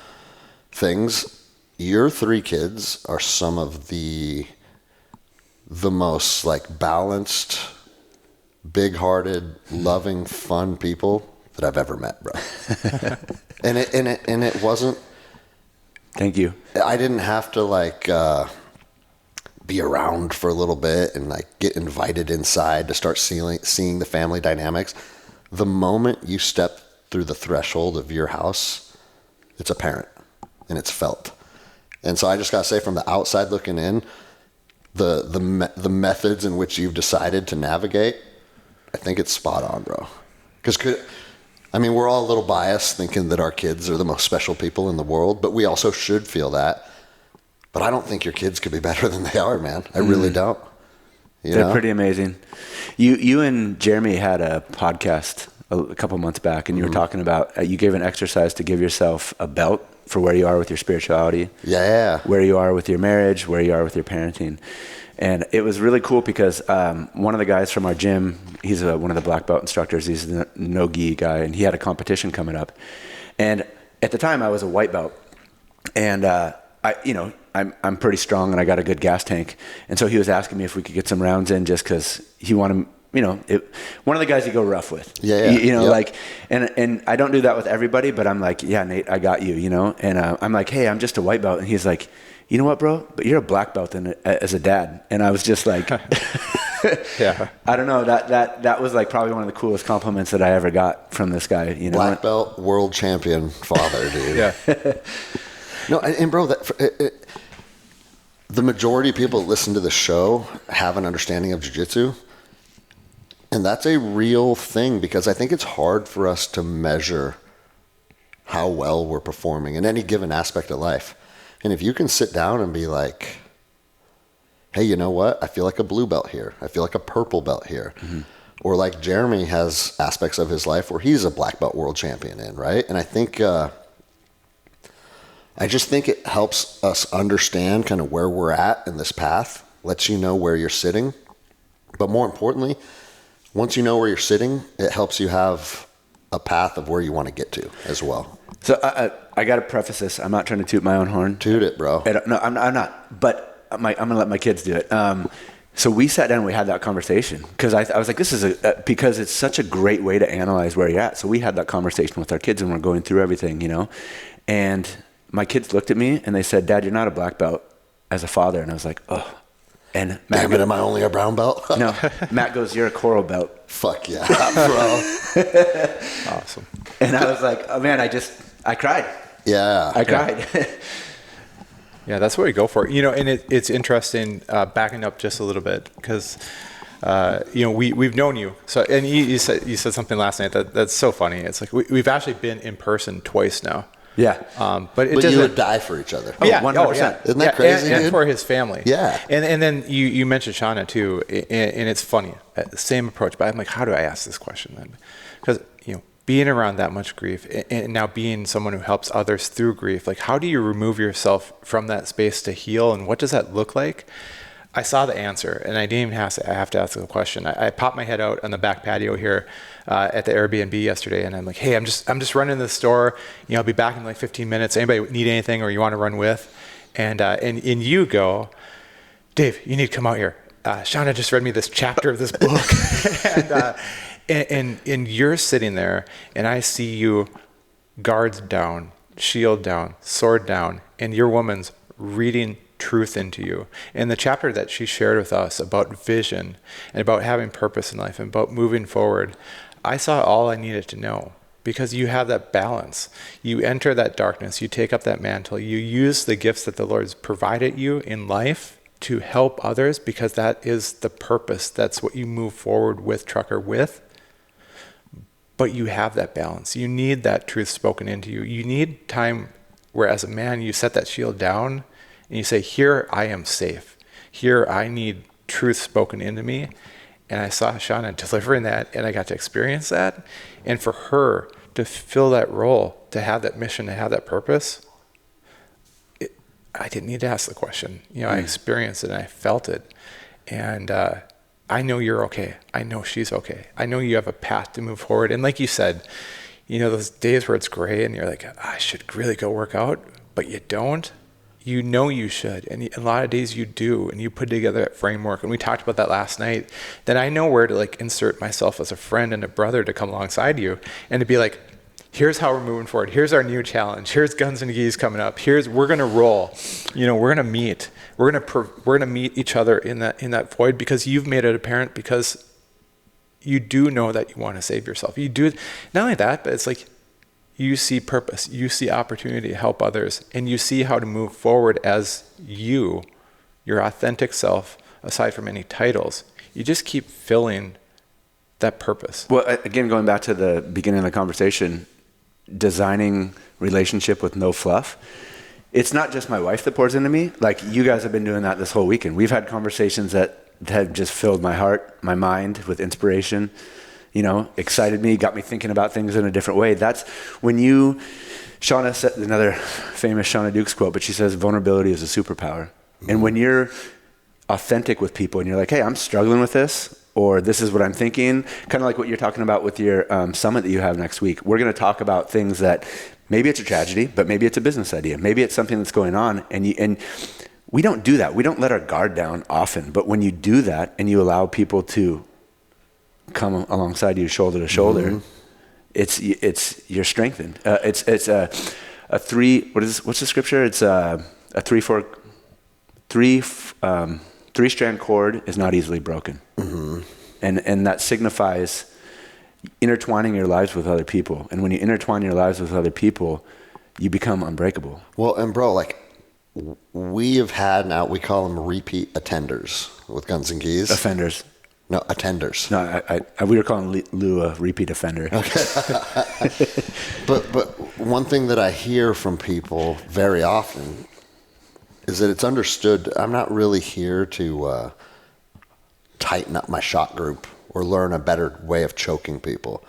things. Your 3 kids are some of the most like balanced, big-hearted, loving, fun people that I've ever met, bro. and it wasn't. Thank you. I didn't have to like be around for a little bit and like get invited inside to start seeing the family dynamics. The moment you step through the threshold of your house, it's apparent and it's felt. And so I just gotta say, from the outside looking in, the methods in which you've decided to navigate, I think it's spot on, bro. Because we're all a little biased thinking that our kids are the most special people in the world, but we also should feel that. But I don't think your kids could be better than they are, man. I really don't. They're pretty amazing. You and Jeremy had a podcast a couple months back, and you were talking about, you gave an exercise to give yourself a belt for where you are with your spirituality. Yeah. Where you are with your marriage, where you are with your parenting. And it was really cool because one of the guys from our gym, he's one of the black belt instructors. He's the no-gi guy, and he had a competition coming up. And at the time, I was a white belt, and I'm pretty strong, and I got a good gas tank. And so he was asking me if we could get some rounds in, just because he wanted, one of the guys you go rough with. Like, and I don't do that with everybody, but I'm like, yeah, Nate, I got you, And I'm like, hey, I'm just a white belt, and he's like, you know what, bro? But you're a black belt as a dad. And I was just like, yeah. I don't know. That was like probably one of the coolest compliments that I ever got from this guy. Black belt, world champion father, dude. Yeah. No, and bro, the majority of people that listen to the show have an understanding of jiu-jitsu. And that's a real thing, because I think it's hard for us to measure how well we're performing in any given aspect of life. And if you can sit down and be like, hey, you know what? I feel like a blue belt here. I feel like a purple belt here. Mm-hmm. Or like Jeremy has aspects of his life where he's a black belt world champion in, right? And I think a I just think it helps us understand kind of where we're at in this path, lets you know where you're sitting. But more importantly, once you know where you're sitting, it helps you have a path of where you want to get to as well. So I got to preface this. I'm not trying to toot my own horn. Toot it, bro. No, I'm not. But I'm going to let my kids do it. So we sat down and we had that conversation because I was like, this is because it's such a great way to analyze where you're at. So we had that conversation with our kids and we're going through everything, you know. And my kids looked at me and they said, Dad, you're not a black belt as a father. And I was like, oh. And Matt Damn it, am I only a brown belt? No, Matt goes, you're a coral belt. Fuck yeah, bro. Awesome. And I was like, oh man, I cried. Yeah. I cried. Yeah, that's what we go for. You know, and it's interesting, backing up just a little bit, because, you know, we've known you. So, and you said something last night that's so funny. It's like we've actually been in person twice now. Yeah. But you would die for each other. Oh, yeah, 100%. yeah. Isn't that crazy, and dude? for his family. Yeah. And then you mentioned Shauna too, and it's funny, same approach. But I'm like, how do I ask this question then? Because, you know, being around that much grief and now being someone who helps others through grief, like how do you remove yourself from that space to heal, and what does that look like? I saw the answer, and I didn't even have to ask the question. I popped my head out on the back patio here at the Airbnb yesterday, and I'm like, hey, I'm just running to the store. You know, I'll be back in like 15 minutes. Anybody need anything or you want to run with? And you go, Dave, you need to come out here. Shauna just read me this chapter of this book. and you're sitting there, and I see you, guards down, shield down, sword down, and your woman's reading truth into you. And the chapter that she shared with us about vision and about having purpose in life and about moving forward, I saw all I needed to know, because you have that balance. You enter that darkness, you take up that mantle, you use the gifts that the Lord's provided you in life to help others, because that is the purpose. That's what you move forward with Trucker with. But you have that balance. You need that truth spoken into you. You need time where, as a man, you set that shield down and you say, here I am safe. Here I need truth spoken into me. And I saw Shauna delivering that, and I got to experience that. And for her to fill that role, to have that mission, to have that purpose, I didn't need to ask the question. You know, I experienced it and I felt it. And I know you're okay. I know she's okay. I know you have a path to move forward. And like you said, you know, those days where it's gray and you're like, I should really go work out, but you don't. You know you should, and a lot of days you do, and you put together that framework, and we talked about that last night. Then I know where to like insert myself as a friend and a brother to come alongside you, and to be like, here's how we're moving forward. Here's our new challenge. Here's Guns and Geese coming up. We're gonna roll. You know, we're gonna meet. We're gonna meet each other in that void, because you've made it apparent, because you do know that you want to save yourself. You do not only that, but it's like, you see purpose, you see opportunity to help others, and you see how to move forward as your authentic self, aside from any titles. You just keep filling that purpose. Well, again, going back to the beginning of the conversation, designing relationship with no fluff. It's not just my wife that pours into me. Like, you guys have been doing that this whole weekend. We've had conversations that have just filled my heart, my mind with inspiration. You know, excited me, got me thinking about things in a different way. That's when Shauna said, another famous Shauna Dukes quote, but she says, vulnerability is a superpower. Mm-hmm. And when you're authentic with people and you're like, hey, I'm struggling with this, or this is what I'm thinking, kind of like what you're talking about with your summit that you have next week. We're going to talk about things that maybe it's a tragedy, but maybe it's a business idea. Maybe it's something that's going on. And we don't do that. We don't let our guard down often. But when you do that and you allow people to come alongside you shoulder to shoulder, mm-hmm. You're strengthened. It's a what's the scripture? It's a three-strand cord is not easily broken. Mm-hmm. And that signifies intertwining your lives with other people. And when you intertwine your lives with other people, you become unbreakable. Well, and bro, like, we have had now, we call them repeat attenders with Guns and Geese. Offenders. No, attenders. No, we were calling Lou a repeat offender. Okay. But one thing that I hear from people very often is that it's understood I'm not really here to tighten up my shot group or learn a better way of choking people.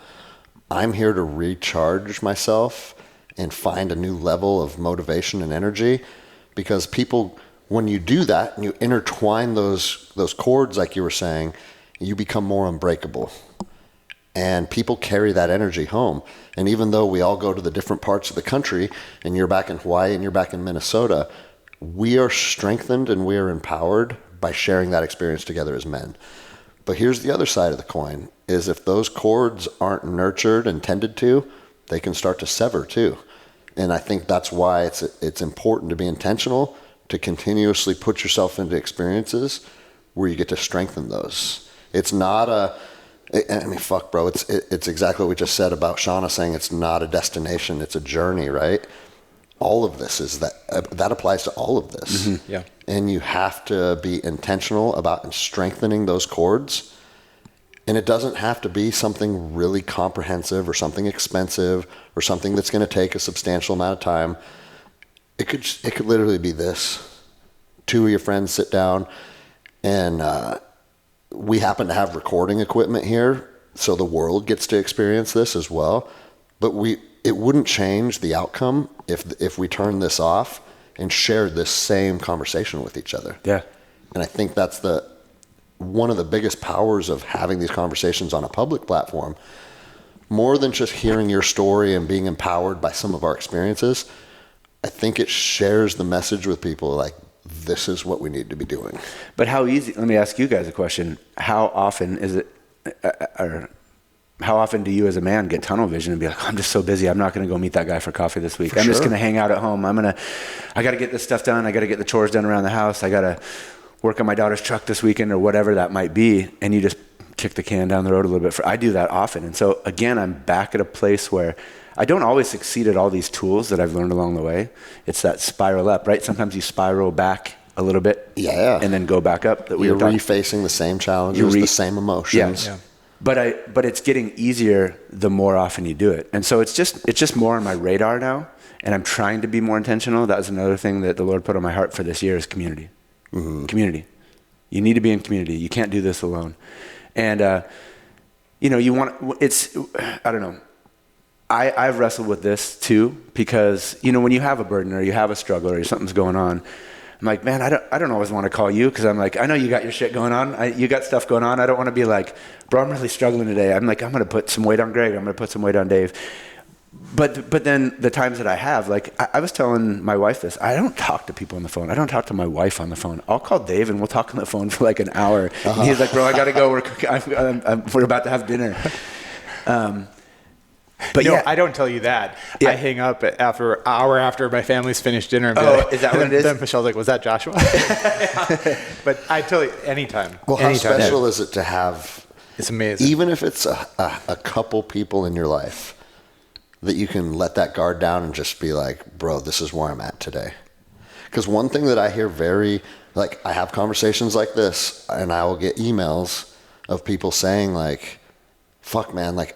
I'm here to recharge myself and find a new level of motivation and energy. Because people, when you do that and you intertwine those cords, like you were saying, you become more unbreakable. And people carry that energy home. And even though we all go to the different parts of the country, and you're back in Hawaii and you're back in Minnesota, we are strengthened and we are empowered by sharing that experience together as men. But here's the other side of the coin, is if those cords aren't nurtured and tended to, they can start to sever too. And I think that's why it's important to be intentional, to continuously put yourself into experiences where you get to strengthen those. It's not I mean, fuck, bro, it's exactly what we just said about Shauna saying it's not a destination, it's a journey, right? All of this is that applies to all of this. Mm-hmm. Yeah. And you have to be intentional about strengthening those cords. And it doesn't have to be something really comprehensive or something expensive or something that's going to take a substantial amount of time. It could literally be this. 2 of your friends sit down, and we happen to have recording equipment here, so the world gets to experience this as well. But it wouldn't change the outcome if we turned this off and shared this same conversation with each other. Yeah. And I think that's one of the biggest powers of having these conversations on a public platform. More than just hearing your story and being empowered by some of our experiences, I think it shares the message with people like, this is what we need to be doing. But how easy, let me ask you guys a question. How often is it, or how often do you as a man get tunnel vision and be like, I'm just so busy, I'm not going to go meet that guy for coffee this week. I'm just going to hang out at home. I got to get this stuff done. I got to get the chores done around the house. I got to work on my daughter's truck this weekend or whatever that might be. And you just kick the can down the road a little bit. I do that often. And so again, I'm back at a place where I don't always succeed at all these tools that I've learned along the way. It's that spiral up, right? Sometimes you spiral back a little bit, and then go back up. You're refacing the same challenges, the same emotions. Yeah. But it's getting easier the more often you do it, and so it's just more on my radar now, and I'm trying to be more intentional. That was another thing that the Lord put on my heart for this year is community. Mm-hmm. Community. You need to be in community. You can't do this alone, and you want it's. I don't know. I've wrestled with this too because when you have a burden or you have a struggle or something's going on. I'm like, man, I don't always want to call you because I'm like, I know you got your shit going on. You got stuff going on. I don't want to be like, bro, I'm really struggling today. I'm like, I'm going to put some weight on Greg. I'm going to put some weight on Dave. But then the times that I have, like, I was telling my wife this. I don't talk to people on the phone. I don't talk to my wife on the phone. I'll call Dave and we'll talk on the phone for like an hour. Uh-huh. And he's like, bro, I got to go. We're about to have dinner. But no, I don't tell you that. Yeah. I hang up after an hour after my family's finished dinner. And be like, is that what it is? Then Michelle's like, was that Joshua? But I tell you, anytime. Well, how special is it to have? It's amazing. Even if it's a couple people in your life that you can let that guard down and just be like, bro, this is where I'm at today. Because one thing that I hear I have conversations like this, and I will get emails of people saying like, fuck, man, like,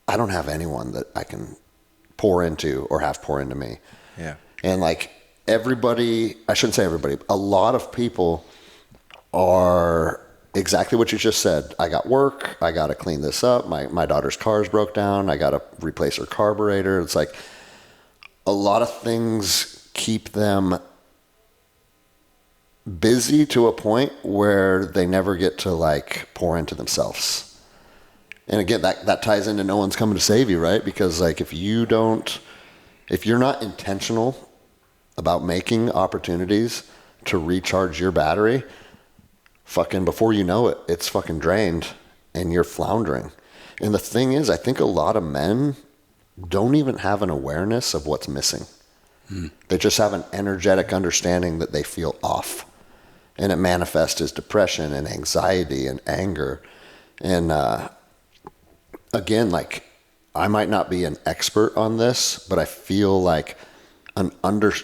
I don't have anyone that I can pour into or have pour into me. Yeah. And like everybody, I shouldn't say everybody, a lot of people are exactly what you just said. I got work. I got to clean this up. My daughter's car's broke down. I got to replace her carburetor. It's like a lot of things keep them busy to a point where they never get to like pour into themselves. And again, that ties into no one's coming to save you, right? Because like if you're not intentional about making opportunities to recharge your battery, fucking before you know it, it's fucking drained and you're floundering. And the thing is, I think a lot of men don't even have an awareness of what's missing. They just have an energetic understanding that they feel off. And it manifests as depression and anxiety and anger. And again, like I might not be an expert on this, but I feel like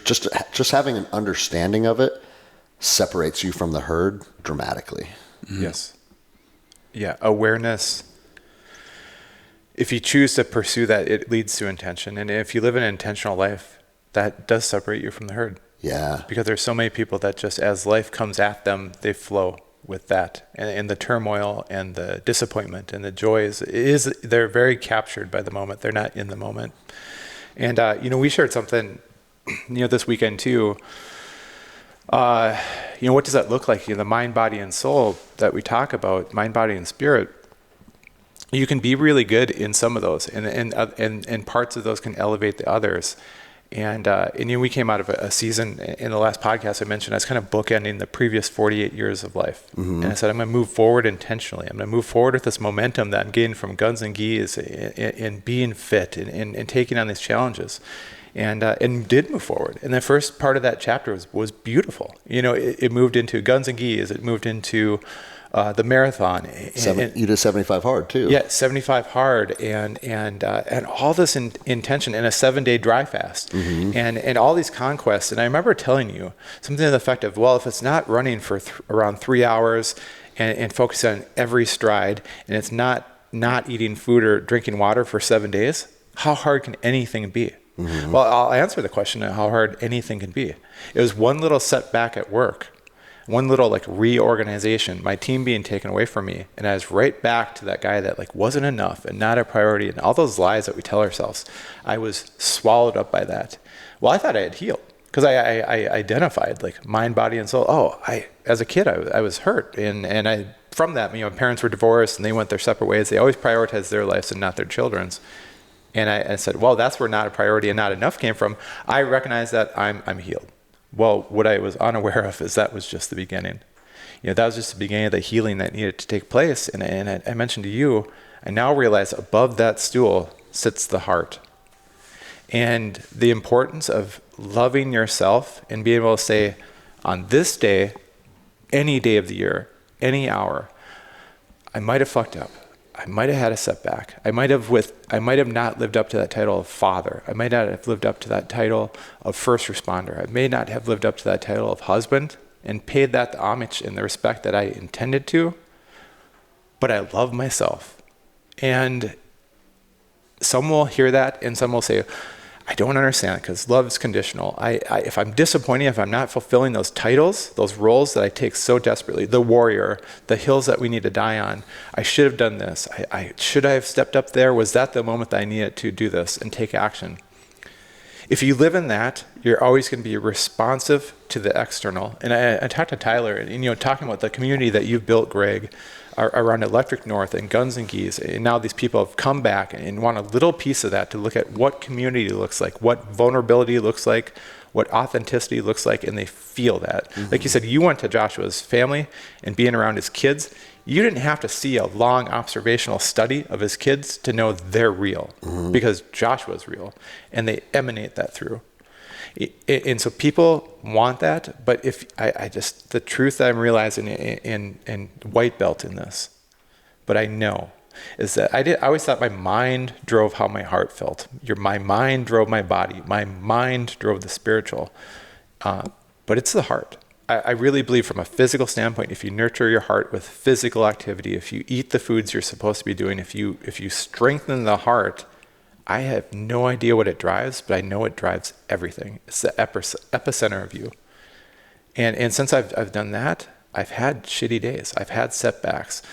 just having an understanding of it separates you from the herd dramatically. Mm-hmm. Yes. Yeah. Awareness. If you choose to pursue that, it leads to intention. And if you live an intentional life, that does separate you from the herd. Yeah. Because there's so many people that just as life comes at them, they flow with that. And the turmoil and the disappointment and the joys they're very captured by the moment. They're not in the moment. And, we shared something, this weekend too. What does that look like? The mind, body, and soul that we talk about, mind, body, and spirit. You can be really good in some of those, and parts of those can elevate the others. And we came out of a season in the last podcast I mentioned. I was kind of bookending the previous 48 years of life, and I said I'm going to move forward intentionally. I'm going to move forward with this momentum that I'm getting from guns and geese in being fit and taking on these challenges, and did move forward. And the first part of that chapter was beautiful. It moved into guns and geese. It moved into the marathon. You did 75 hard too. Yeah, 75 hard, and all this intention in a 7-day dry fast, and all these conquests. And I remember telling you something to the effect of, well, if it's not running for around 3 hours and focusing on every stride, and it's not eating food or drinking water for 7 days, how hard can anything be? Well, I'll answer the question of how hard anything can be. It was one little setback at work, one little reorganization, my team being taken away from me, and I was right back to that guy that wasn't enough and not a priority, and all those lies that we tell ourselves. I was swallowed up by that. Well, I thought I had healed because I identified mind, body, and soul. Oh, as a kid I was hurt, and I from that, parents were divorced and they went their separate ways. They always prioritized their lives and not their children's. And I said, well, that's where not a priority and not enough came from. I recognize that I'm healed. Well, what I was unaware of is that was just the beginning. That was just the beginning of the healing that needed to take place. And I mentioned to you, I now realize above that stool sits the heart. And the importance of loving yourself and being able to say, on this day, any day of the year, any hour, I might have fucked up. I might have had a setback. I might have not lived up to that title of father. I might not have lived up to that title of first responder. I may not have lived up to that title of husband and paid that the homage and the respect that I intended to, but I love myself. And some will hear that and some will say, I don't understand, because love is conditional. If I'm disappointing, if I'm not fulfilling those titles, those roles that I take so desperately, the warrior, the hills that we need to die on, I should have done this. Should I have stepped up there? Was that the moment that I needed to do this and take action? If you live in that, you're always going to be responsive to the external. And I talked to Tyler, and talking about the community that you've built, Greg, around Electric North and Guns and Geese, and now these people have come back and want a little piece of that to look at what community looks like, what vulnerability looks like, what authenticity looks like, and they feel that. Like you said, you went to Joshua's family and being around his kids. You didn't have to see a long observational study of his kids to know they're real, because Joshua's real, and they emanate that through. And so people want that, but if I just, the truth that I'm realizing in white belt in this, but I know, is that I always thought my mind drove how my heart felt. My mind drove my body. My mind drove the spiritual. But it's the heart. I really believe from a physical standpoint, if you nurture your heart with physical activity, if you eat the foods you're supposed to be doing, if you strengthen the heart, I have no idea what it drives, but I know it drives everything. It's the epicenter of you. And since I've done that, I've had shitty days. I've had setbacks.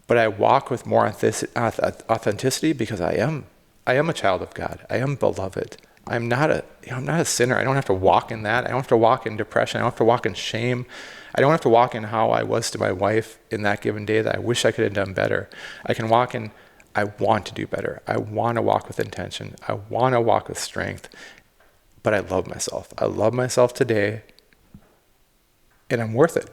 But I walk with more authenticity because I am a child of God. I am beloved. I'm not a sinner. I don't have to walk in that. I don't have to walk in depression. I don't have to walk in shame. I don't have to walk in how I was to my wife in that given day that I wish I could have done better. I can walk in, I want to do better. I want to walk with intention. I want to walk with strength. But I love myself. I love myself today. And I'm worth it.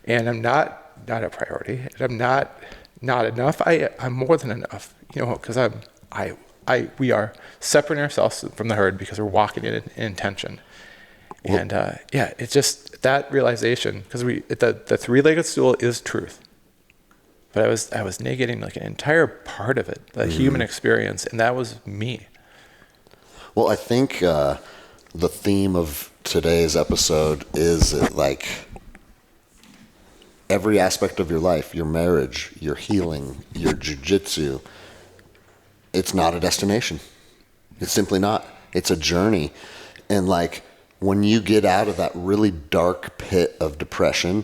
And I'm not a priority. And I'm not enough. I'm more than enough. Because we are separating ourselves from the herd because we're walking in intention. And it's just that realization, because the three-legged stool is truth. But I was negating an entire part of it, the human experience, and that was me. Well, I think the theme of today's episode is every aspect of your life, your marriage, your healing, your jiu-jitsu, it's not a destination. It's simply not. It's a journey. And when you get out of that really dark pit of depression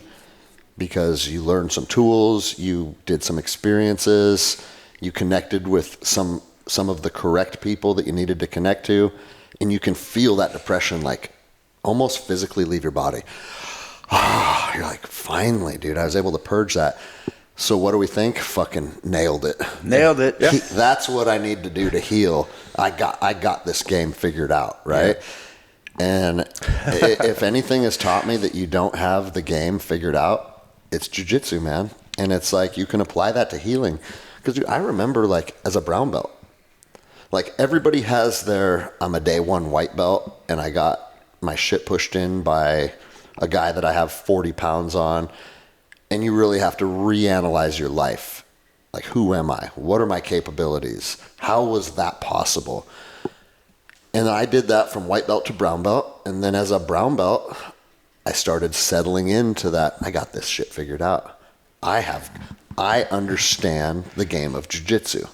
because you learned some tools, you did some experiences, you connected with some some of the correct people that you needed to connect to, and you can feel that depression like almost physically leave your body. Ah, you're like, finally, dude, I was able to purge that. So what do we think? Fucking nailed it. Nailed it. Yeah. That's what I need to do to heal. I got this game figured out, right? Yeah. And if anything has taught me that you don't have the game figured out, it's jiu-jitsu, man. And it's like you can apply that to healing. Because I remember, like, as a brown belt, like everybody has their, I'm a day one white belt, and I got my shit pushed in by a guy that I have 40 pounds on. And you really have to reanalyze your life. Like, who am I? What are my capabilities? How was that possible? And I did that from white belt to brown belt. And then as a brown belt, I started settling into that. I got this shit figured out. I understand the game of jiu-jitsu.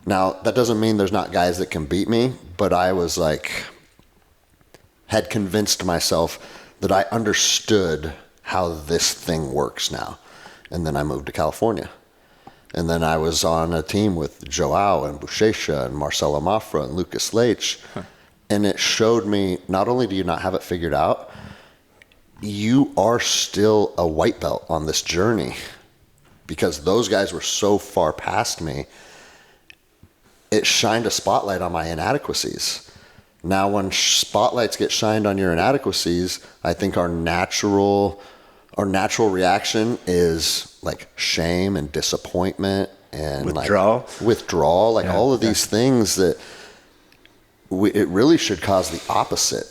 Now, that doesn't mean there's not guys that can beat me, but I was like, had convinced myself that I understood how this thing works now. And then I moved to California. And then I was on a team with Joao and Buchecha and Marcelo Mafra and Lucas Leitch. Huh. And it showed me, not only do you not have it figured out, you are still a white belt on this journey, because those guys were so far past me. It shined a spotlight on my inadequacies. Now, when spotlights get shined on your inadequacies, I think our natural reaction is like shame and disappointment and withdrawal, like all of these things that it really should cause the opposite.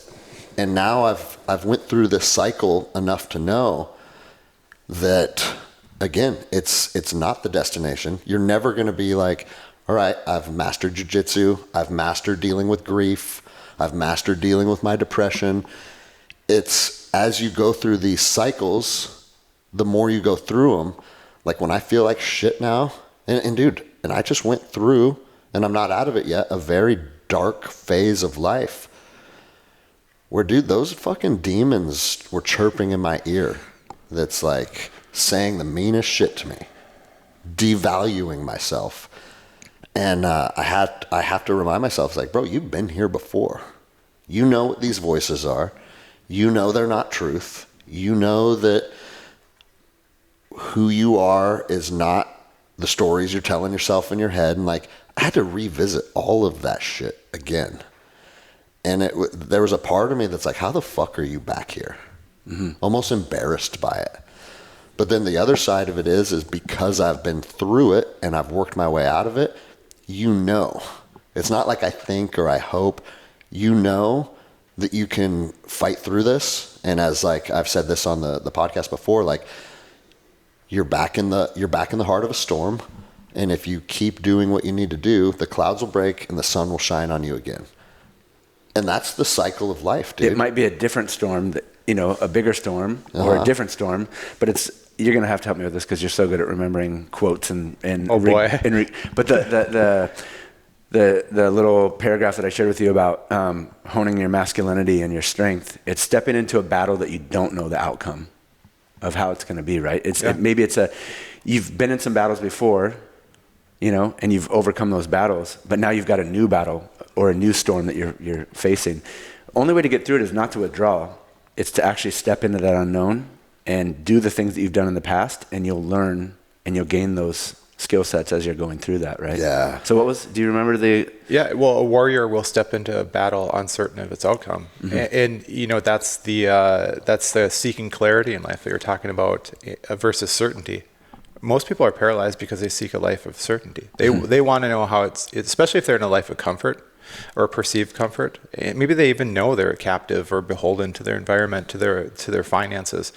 And now I've went through this cycle enough to know that, again, it's not the destination. You're never going to be like, all right, I've mastered jiu-jitsu. I've mastered dealing with grief. I've mastered dealing with my depression. It's as you go through these cycles, the more you go through them, like when I feel like shit now, and dude, and I just went through, and I'm not out of it yet, a very dark phase of life where, dude, those fucking demons were chirping in my ear. That's like saying the meanest shit to me, devaluing myself. And I have to remind myself, it's like, bro, you've been here before. You know what these voices are. You know they're not truth. You know that who you are is not the stories you're telling yourself in your head. And like, I had to revisit all of that shit again. And there was a part of me that's like, how the fuck are you back here? Mm-hmm. Almost embarrassed by it. But then the other side of it is because I've been through it and I've worked my way out of it, you know. It's not like I think or I hope. You know that you can fight through this. And as like I've said this on the podcast before, like you're back in the heart of a storm. And if you keep doing what you need to do, the clouds will break and the sun will shine on you again. And that's the cycle of life, dude. It might be a different storm, a bigger storm or a different storm, but you're going to have to help me with this because you're so good at remembering quotes and but the little paragraph that I shared with you about honing your masculinity and your strength, it's stepping into a battle that you don't know the outcome of how it's going to be, right? You've been in some battles before, and you've overcome those battles, but now you've got a new battle or a new storm that you're facing. Only way to get through it is not to withdraw. It's to actually step into that unknown and do the things that you've done in the past, and you'll learn and you'll gain those skill sets as you're going through that, right? Yeah. So do you remember Yeah, well, a warrior will step into a battle uncertain of its outcome. Mm-hmm. And that's the seeking clarity in life that you're talking about versus certainty. Most people are paralyzed because they seek a life of certainty. They want to know how it's, especially if they're in a life of comfort or perceived comfort. And maybe they even know they're captive or beholden to their environment, to their finances.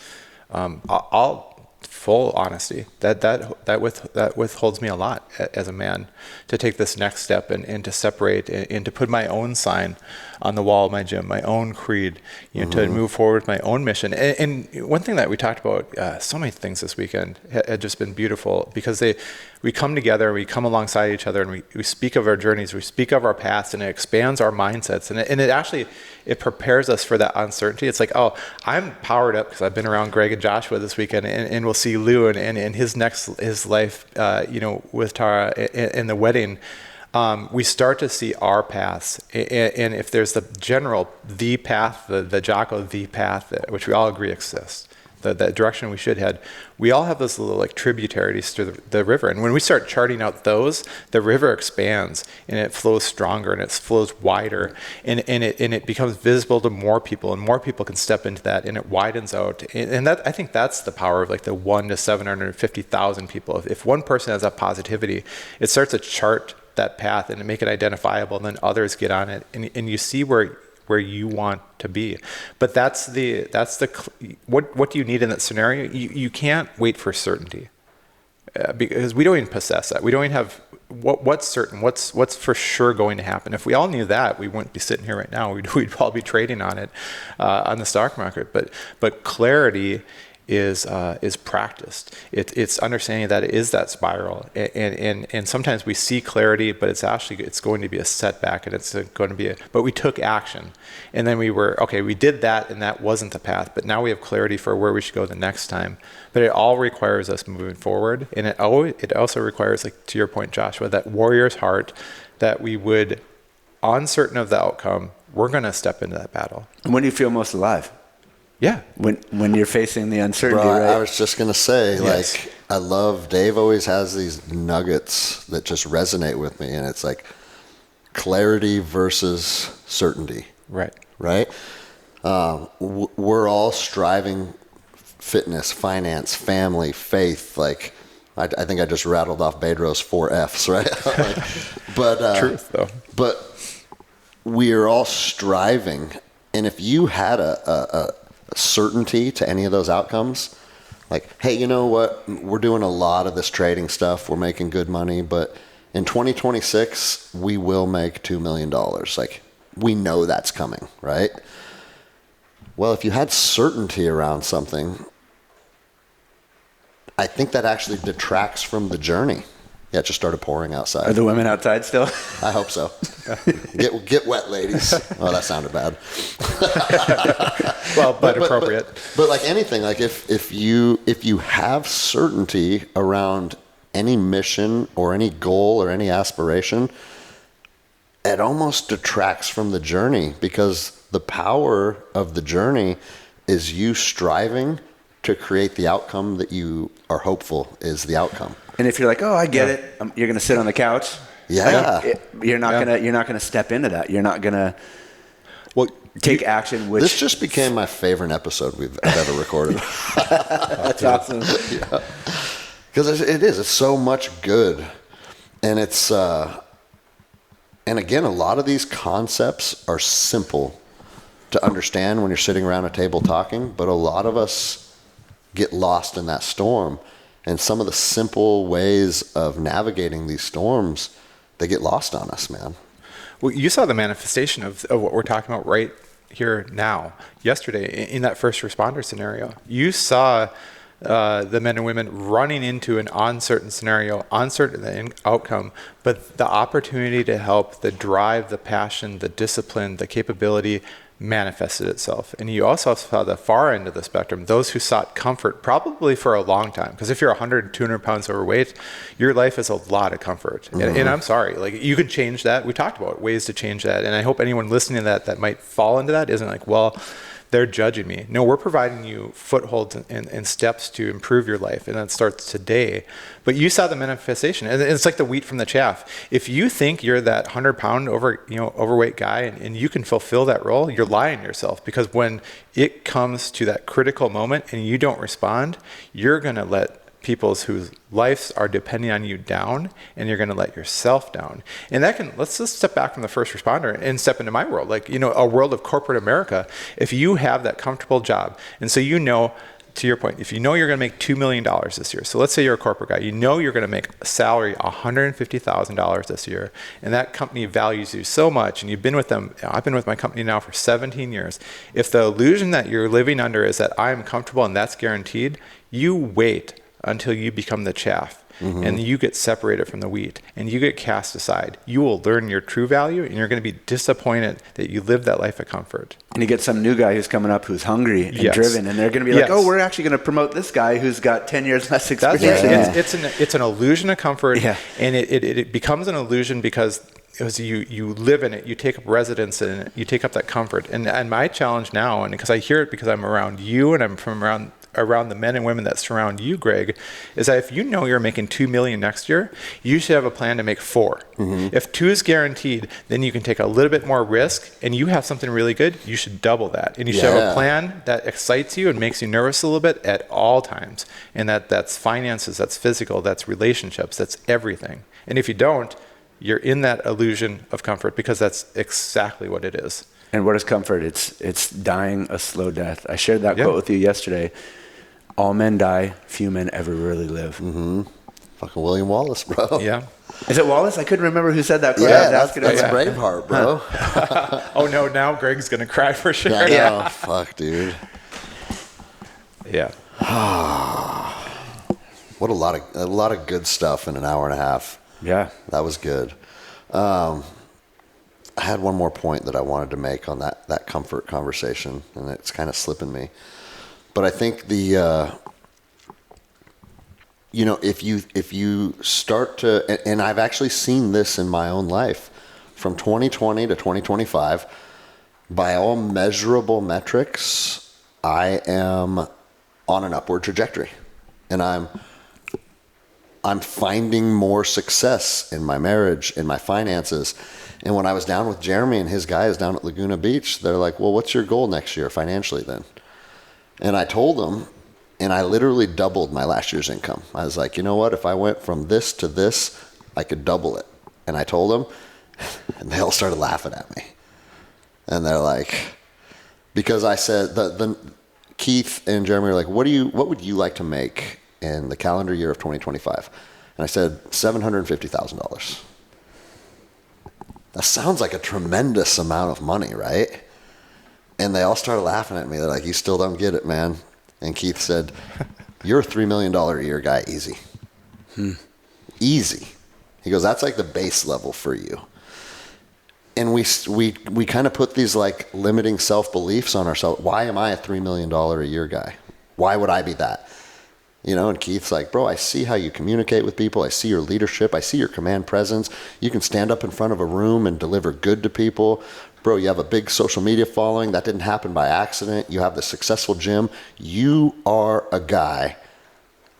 I'll full honesty, that withholds me a lot as a man to take this next step and to separate and to put my own sign on the wall of my gym, my own creed, to move forward with my own mission. And one thing that we talked about, so many things this weekend had just been beautiful because we come together, we come alongside each other, and we speak of our journeys, we speak of our past, and it expands our mindsets, and it actually prepares us for that uncertainty. It's like, oh, I'm powered up because I've been around Greg and Joshua this weekend, and we'll see Lou and his life, with Tara and the wedding. we start to see our paths. And if there's the general, the path, the Jocko, the path, which we all agree exists, the direction we should head, we all have those little like tributaries to the river. And when we start charting out those, the river expands and it flows stronger and it flows wider and it becomes visible to more people, and more people can step into that, and it widens out. And that, I think that's the power of like the 1 to 750,000 people. If one person has that positivity, it starts to chart that path and to make it identifiable, and then others get on it, and you see where you want to be. But that's what do you need in that scenario? You can't wait for certainty, because we don't even possess that. We don't even have what's certain, what's for sure going to happen. If we all knew that, we wouldn't be sitting here right now. We'd all be trading on it on the stock market. But clarity is practiced. It's understanding that it is that spiral, and sometimes we see clarity, but it's going to be a setback, and it's going to be but we took action, and then we did that, and that wasn't the path, but now we have clarity for where we should go the next time. But it all requires us moving forward, and it also requires, like to your point, Joshua, that warrior's heart, that we would, uncertain of the outcome, we're going to step into that battle. And when do you feel most alive? Yeah. When you're facing the uncertainty, Bro, right? I was just going to say, Yes. like, I love, Dave always has these nuggets that just resonate with me. And it's like clarity versus certainty. Right. Right? We're all striving fitness, finance, family, faith. Like, I think I just rattled off Bedros 4 Fs, right? But Truth, though. But we are all striving. And if you had a certainty to any of those outcomes, like, hey, you know what, we're doing a lot of this trading stuff, we're making good money, but in 2026 we will make $2 million. Like, we know that's coming, right? Well, if you had certainty around something, I think that actually detracts from the journey. Yeah, it just started pouring outside. Are the women outside still? I hope so. Get wet, ladies. Oh, that sounded bad. Well, but appropriate. But like anything, like if you have certainty around any mission or any goal or any aspiration, it almost detracts from the journey, because the power of the journey is you striving to create the outcome that you are hopeful is the outcome. And if you're like, oh, I get it, you're going to sit on the couch. Yeah. You're not gonna step into that. You're not gonna take action. Which this just became my favorite episode I've ever recorded. that's awesome. Yeah, because it's so much good, and it's and again, a lot of these concepts are simple to understand when you're sitting around a table talking, but a lot of us get lost in that storm. And some of the simple ways of navigating these storms, they get lost on us, man. Well, you saw the manifestation of what we're talking about right here now. Yesterday, in that first responder scenario, you saw the men and women running into an uncertain scenario, uncertain outcome, but the opportunity to help, the drive, the passion, the discipline, the capability manifested itself. And you also saw the far end of the spectrum, those who sought comfort probably for a long time. Because if you're 100, 200 pounds overweight, your life is a lot of comfort. Mm-hmm. And I'm sorry, like, you can change that. We talked about ways to change that. And I hope anyone listening to that might fall into that isn't like, well, they're judging me. No, we're providing you footholds and steps to improve your life, and that starts today. But you saw the manifestation, and it's like the wheat from the chaff. If you think you're that 100-pound overweight guy and you can fulfill that role, you're lying to yourself, because when it comes to that critical moment and you don't respond, you're going to let people whose lives are depending on you down, and you're going to let yourself down. And let's just step back from the first responder and step into my world, like, a world of corporate America. If you have that comfortable job, and so to your point, if you know you're going to make $2 million this year, so let's say you're a corporate guy, you're going to make a salary $150,000 this year, and that company values you so much, and you've been with them. I've been with my company now for 17 years. If the illusion that you're living under is that I'm comfortable and that's guaranteed, you wait until you become the chaff. and you get separated from the wheat and you get cast aside, you will learn your true value, and you're going to be disappointed that you live that life of comfort. And you get some new guy who's coming up who's hungry and Yes. driven, and they're going to be like, Yes. oh, we're actually going to promote this guy who's got 10 years less That's experience. right. It's an illusion of comfort, Yeah. and it becomes an illusion because as you live in it, you take up residence in it, you take up that comfort. And my challenge now, and because I hear it because I'm around you and I'm from around the men and women that surround you, Greg, is that if you know you're making $2 million next year, you should have a plan to make $4 million. If 2 is guaranteed, then you can take a little bit more risk, and you have something really good, you should double that. And you should have a plan that excites you and makes you nervous a little bit at all times. And that's finances, that's physical, that's relationships, that's everything. And if you don't, you're in that illusion of comfort, because that's exactly what it is. And what is comfort? It's dying a slow death. I shared that quote with you yesterday. All men die, few men ever really live. Fucking William Wallace, bro. Yeah. Is it Wallace? I couldn't remember who said that quote. Yeah, I was that's asking him. Braveheart, bro. Oh no, now Greg's gonna cry for sure. Yeah. Fuck, dude. Yeah. What a lot of good stuff in an hour and a half. Yeah. That was good. I had one more point that I wanted to make on that comfort conversation, and it's kind of slipping me. But I think if you start to, and I've actually seen this in my own life, from 2020 to 2025, by all measurable metrics, I am on an upward trajectory, and I'm finding more success in my marriage, in my finances. And when I was down with Jeremy and his guys down at Laguna Beach, they're like, well, what's your goal next year financially then? And I told them, and I literally doubled my last year's income. I was like, you know what? If I went from this to this, I could double it. And I told them, and they all started laughing at me. And they're like, because I said, the Keith and Jeremy were like, what would you like to make in the calendar year of 2025? And I said, $750,000. That sounds like a tremendous amount of money, right? And they all started laughing at me. They're like, you still don't get it, man. And Keith said, you're a $3 million a year guy, easy. Easy. He goes, that's like the base level for you. And we kind of put these like limiting self-beliefs on ourselves. Why am I a $3 million a year guy? Why would I be that? You know, and Keith's like, bro, I see how you communicate with people. I see your leadership. I see your command presence. You can stand up in front of a room and deliver good to people. Bro, you have a big social media following. That didn't happen by accident. You have the successful gym. You are a guy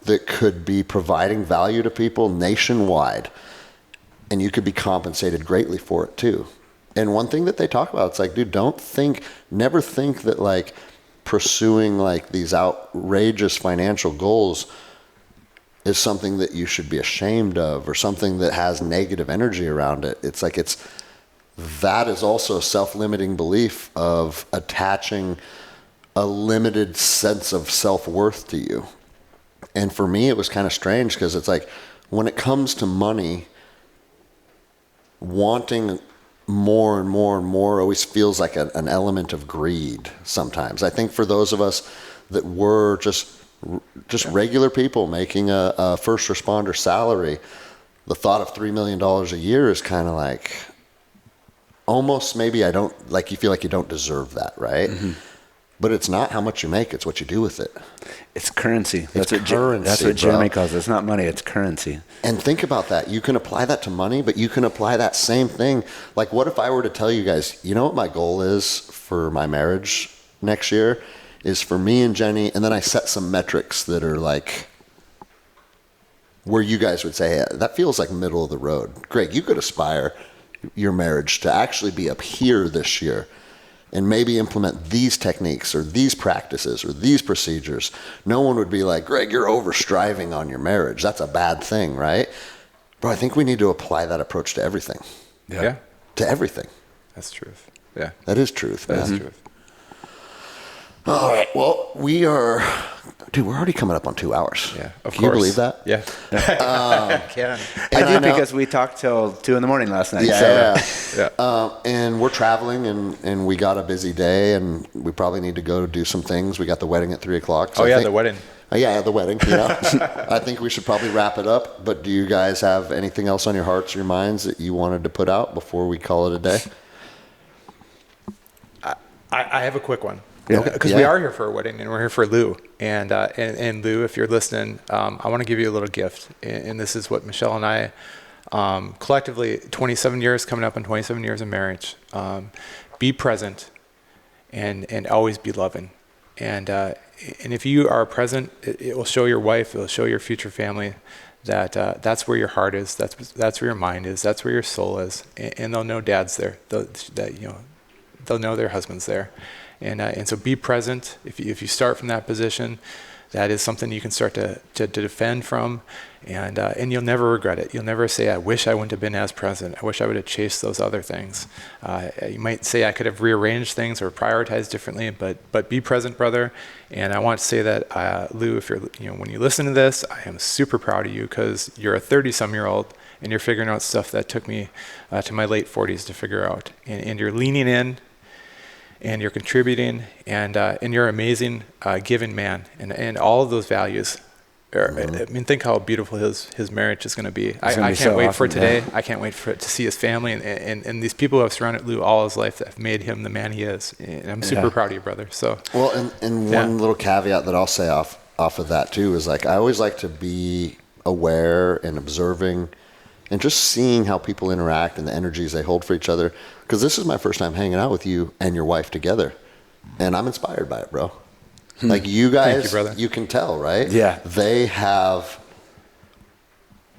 that could be providing value to people nationwide, and you could be compensated greatly for it too. And one thing that they talk about, it's like, dude, never think that like pursuing like these outrageous financial goals is something that you should be ashamed of or something that has negative energy around it. It's like that is also a self-limiting belief of attaching a limited sense of self-worth to you. And for me, it was kind of strange because it's like when it comes to money, wanting more and more and more always feels like an element of greed sometimes. I think for those of us that were just regular people making a first responder salary, the thought of $3 million a year is kind of like almost maybe you feel like you don't deserve that, right? Mm-hmm. But it's not how much you make, it's what you do with it. It's currency. That's what Jeremy calls it. It's not money, it's currency. And think about that. You can apply that to money, but you can apply that same thing. Like, what if I were to tell you guys, you know what my goal is for my marriage next year? Is for me and Jenny, and then I set some metrics that are like, where you guys would say, hey, that feels like middle of the road. Greg, you could aspire your marriage to actually be up here this year and maybe implement these techniques or these practices or these procedures. No one would be like, Greg, you're over-striving on your marriage. That's a bad thing, right? Bro, I think we need to apply that approach to everything. Yeah. To everything. That's truth. Yeah. That is truth, man. That is truth. All right. Well, we're already coming up on 2 hours. Yeah, of course. Can you believe that? Yeah. I can. I do because we talked till 2 a.m. last night. Yeah. And we're traveling, and we got a busy day, and we probably need to go do some things. We got the wedding at 3:00. So The wedding. Yeah, the wedding. Yeah. I think we should probably wrap it up. But do you guys have anything else on your hearts or your minds that you wanted to put out before we call it a day? I have a quick one. Yeah. Because we are here for a wedding, and we're here for Lou. And Lou, if you're listening, I want to give you a little gift. And this is what Michelle and I, collectively, 27 years, coming up on 27 years of marriage. Be present and always be loving. And if you are present, it will show your wife, it will show your future family that that's where your heart is, that's where your mind is, that's where your soul is. And they'll know dad's there. They'll know their husband's there. And so be present. If you start from that position, that is something you can start to defend from, and you'll never regret it. You'll never say, I wish I wouldn't have been as present. I wish I would have chased those other things. You might say I could have rearranged things or prioritized differently, but be present, brother. And I want to say that, Lou, if when you listen to this, I am super proud of you, because you're a 30-some-year-old and you're figuring out stuff that took me to my late 40s to figure out. And you're leaning in, and you're contributing, and you're an amazing giving man, and all of those values. I mean, think how beautiful his marriage is going to be. I can't wait for today. Yeah. I can't wait to see his family and these people who have surrounded Lou all his life that have made him the man he is. And I'm super proud of you, brother. So well, and one little caveat that I'll say off of that too is, like, I always like to be aware and observing and just seeing how people interact and the energies they hold for each other. Because this is my first time hanging out with you and your wife together. And I'm inspired by it, bro. Like, you guys, thank you, brother. You can tell, right? Yeah. They have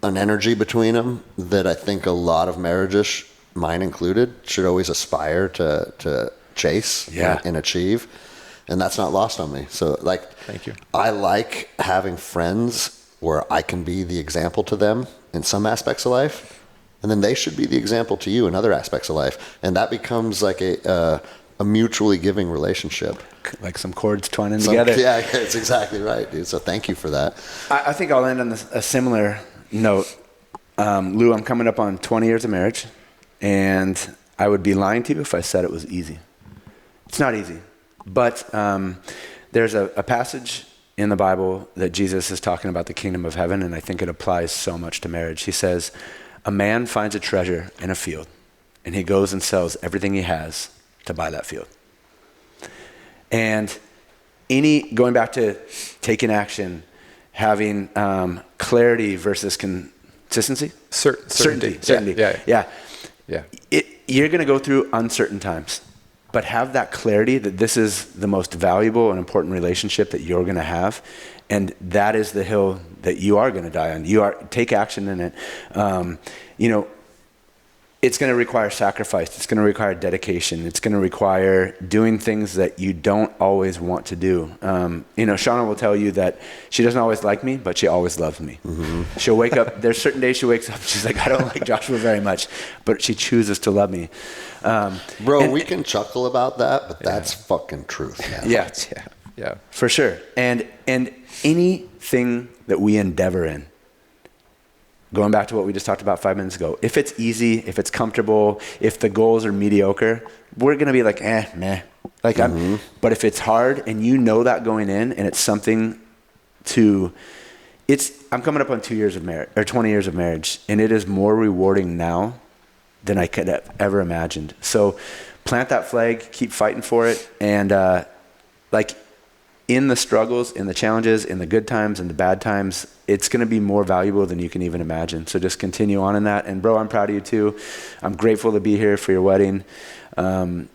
an energy between them that I think a lot of marriages, mine included, should always aspire to chase and achieve. And that's not lost on me. So, like, thank you. I like having friends where I can be the example to them in some aspects of life, and then they should be the example to you in other aspects of life, and that becomes like a mutually giving relationship, like some cords twining together. Yeah, it's exactly right, dude. So thank you for that. I think I'll end on a similar note. Lou, I'm coming up on 20 years of marriage, and I would be lying to you if I said it was easy. It's not easy, but there's a passage in the Bible that Jesus is talking about the kingdom of heaven, and I think it applies so much to marriage. He says, a man finds a treasure in a field, and he goes and sells everything he has to buy that field. And going back to taking action, having clarity versus consistency? Certainty. Yeah. You're going to go through uncertain times. But have that clarity that this is the most valuable and important relationship that you're going to have, and that is the hill that you are going to die on. Take action in it. It's going to require sacrifice. It's going to require dedication. It's going to require doing things that you don't always want to do. Shauna will tell you that she doesn't always like me, but she always loves me. Mm-hmm. She'll wake up. There's certain days she wakes up, she's like, I don't like Joshua very much, but she chooses to love me. We can chuckle about that, but that's fucking truth, man. Yeah, for sure. And anything that we endeavor in, going back to what we just talked about 5 minutes ago, if it's easy, if it's comfortable, if the goals are mediocre, we're going to be like, meh. But if it's hard and you know that going in, and it's something I'm coming up on 2 years of marriage, or 20 years of marriage, and it is more rewarding now than I could have ever imagined. So plant that flag, keep fighting for it, and in the struggles, in the challenges, in the good times, and the bad times, it's going to be more valuable than you can even imagine. So just continue on in that. And bro, I'm proud of you too. I'm grateful to be here for your wedding. You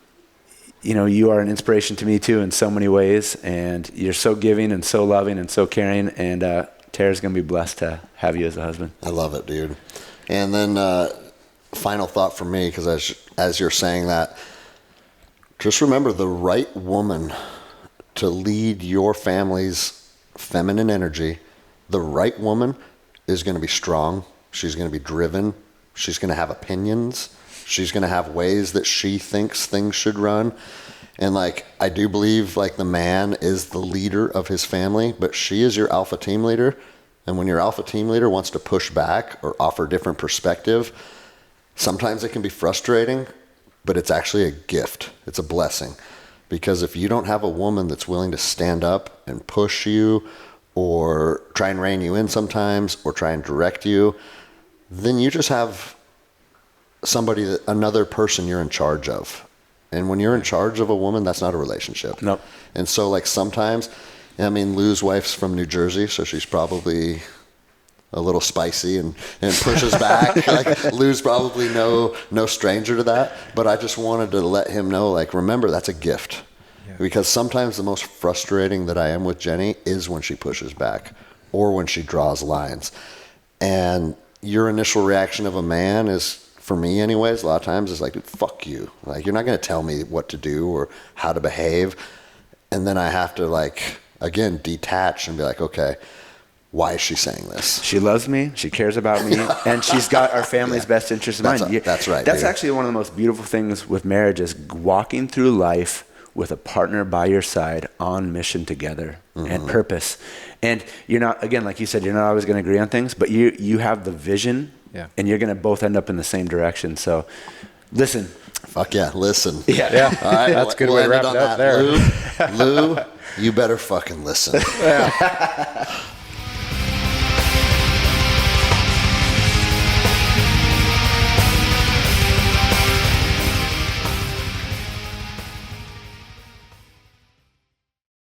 are an inspiration to me too in so many ways, and you're so giving and so loving and so caring. And Tara's going to be blessed to have you as a husband. I love it, dude. And then final thought for me, because as you're saying that, just remember the right woman to lead your family's feminine energy. The right woman is going to be strong. She's going to be driven. She's going to have opinions. She's going to have ways that she thinks things should run. And I do believe the man is the leader of his family, but she is your alpha team leader. And when your alpha team leader wants to push back or offer different perspective, sometimes it can be frustrating, but it's actually a gift. It's a blessing. Because if you don't have a woman that's willing to stand up and push you or try and rein you in sometimes or try and direct you, then you just have another person you're in charge of. And when you're in charge of a woman, that's not a relationship. Nope. And so like sometimes, I mean, Lou's wife's from New Jersey, so she's probably a little spicy and pushes back. Like Lou's probably no stranger to that. But I just wanted to let him know, like, remember, that's a gift. Yeah. Because sometimes the most frustrating that I am with Jenny is when she pushes back or when she draws lines. And your initial reaction of a man is, for me anyways, a lot of times is like, fuck you. Like, you're not going to tell me what to do or how to behave. And then I have to, like, again, detach and be like, okay, why is she saying this? She loves me, she cares about me, and she's got our family's best interest in mind. That's right. That's dude. actually one of the most beautiful things with marriage is walking through life with a partner by your side on mission together and purpose. And you're not, again, like you said, you're not always going to agree on things, but you have the vision, and you're going to both end up in the same direction. So listen. Fuck yeah, listen. Yeah. All right, That's a good way to wrap it up there. Lou, you better fucking listen.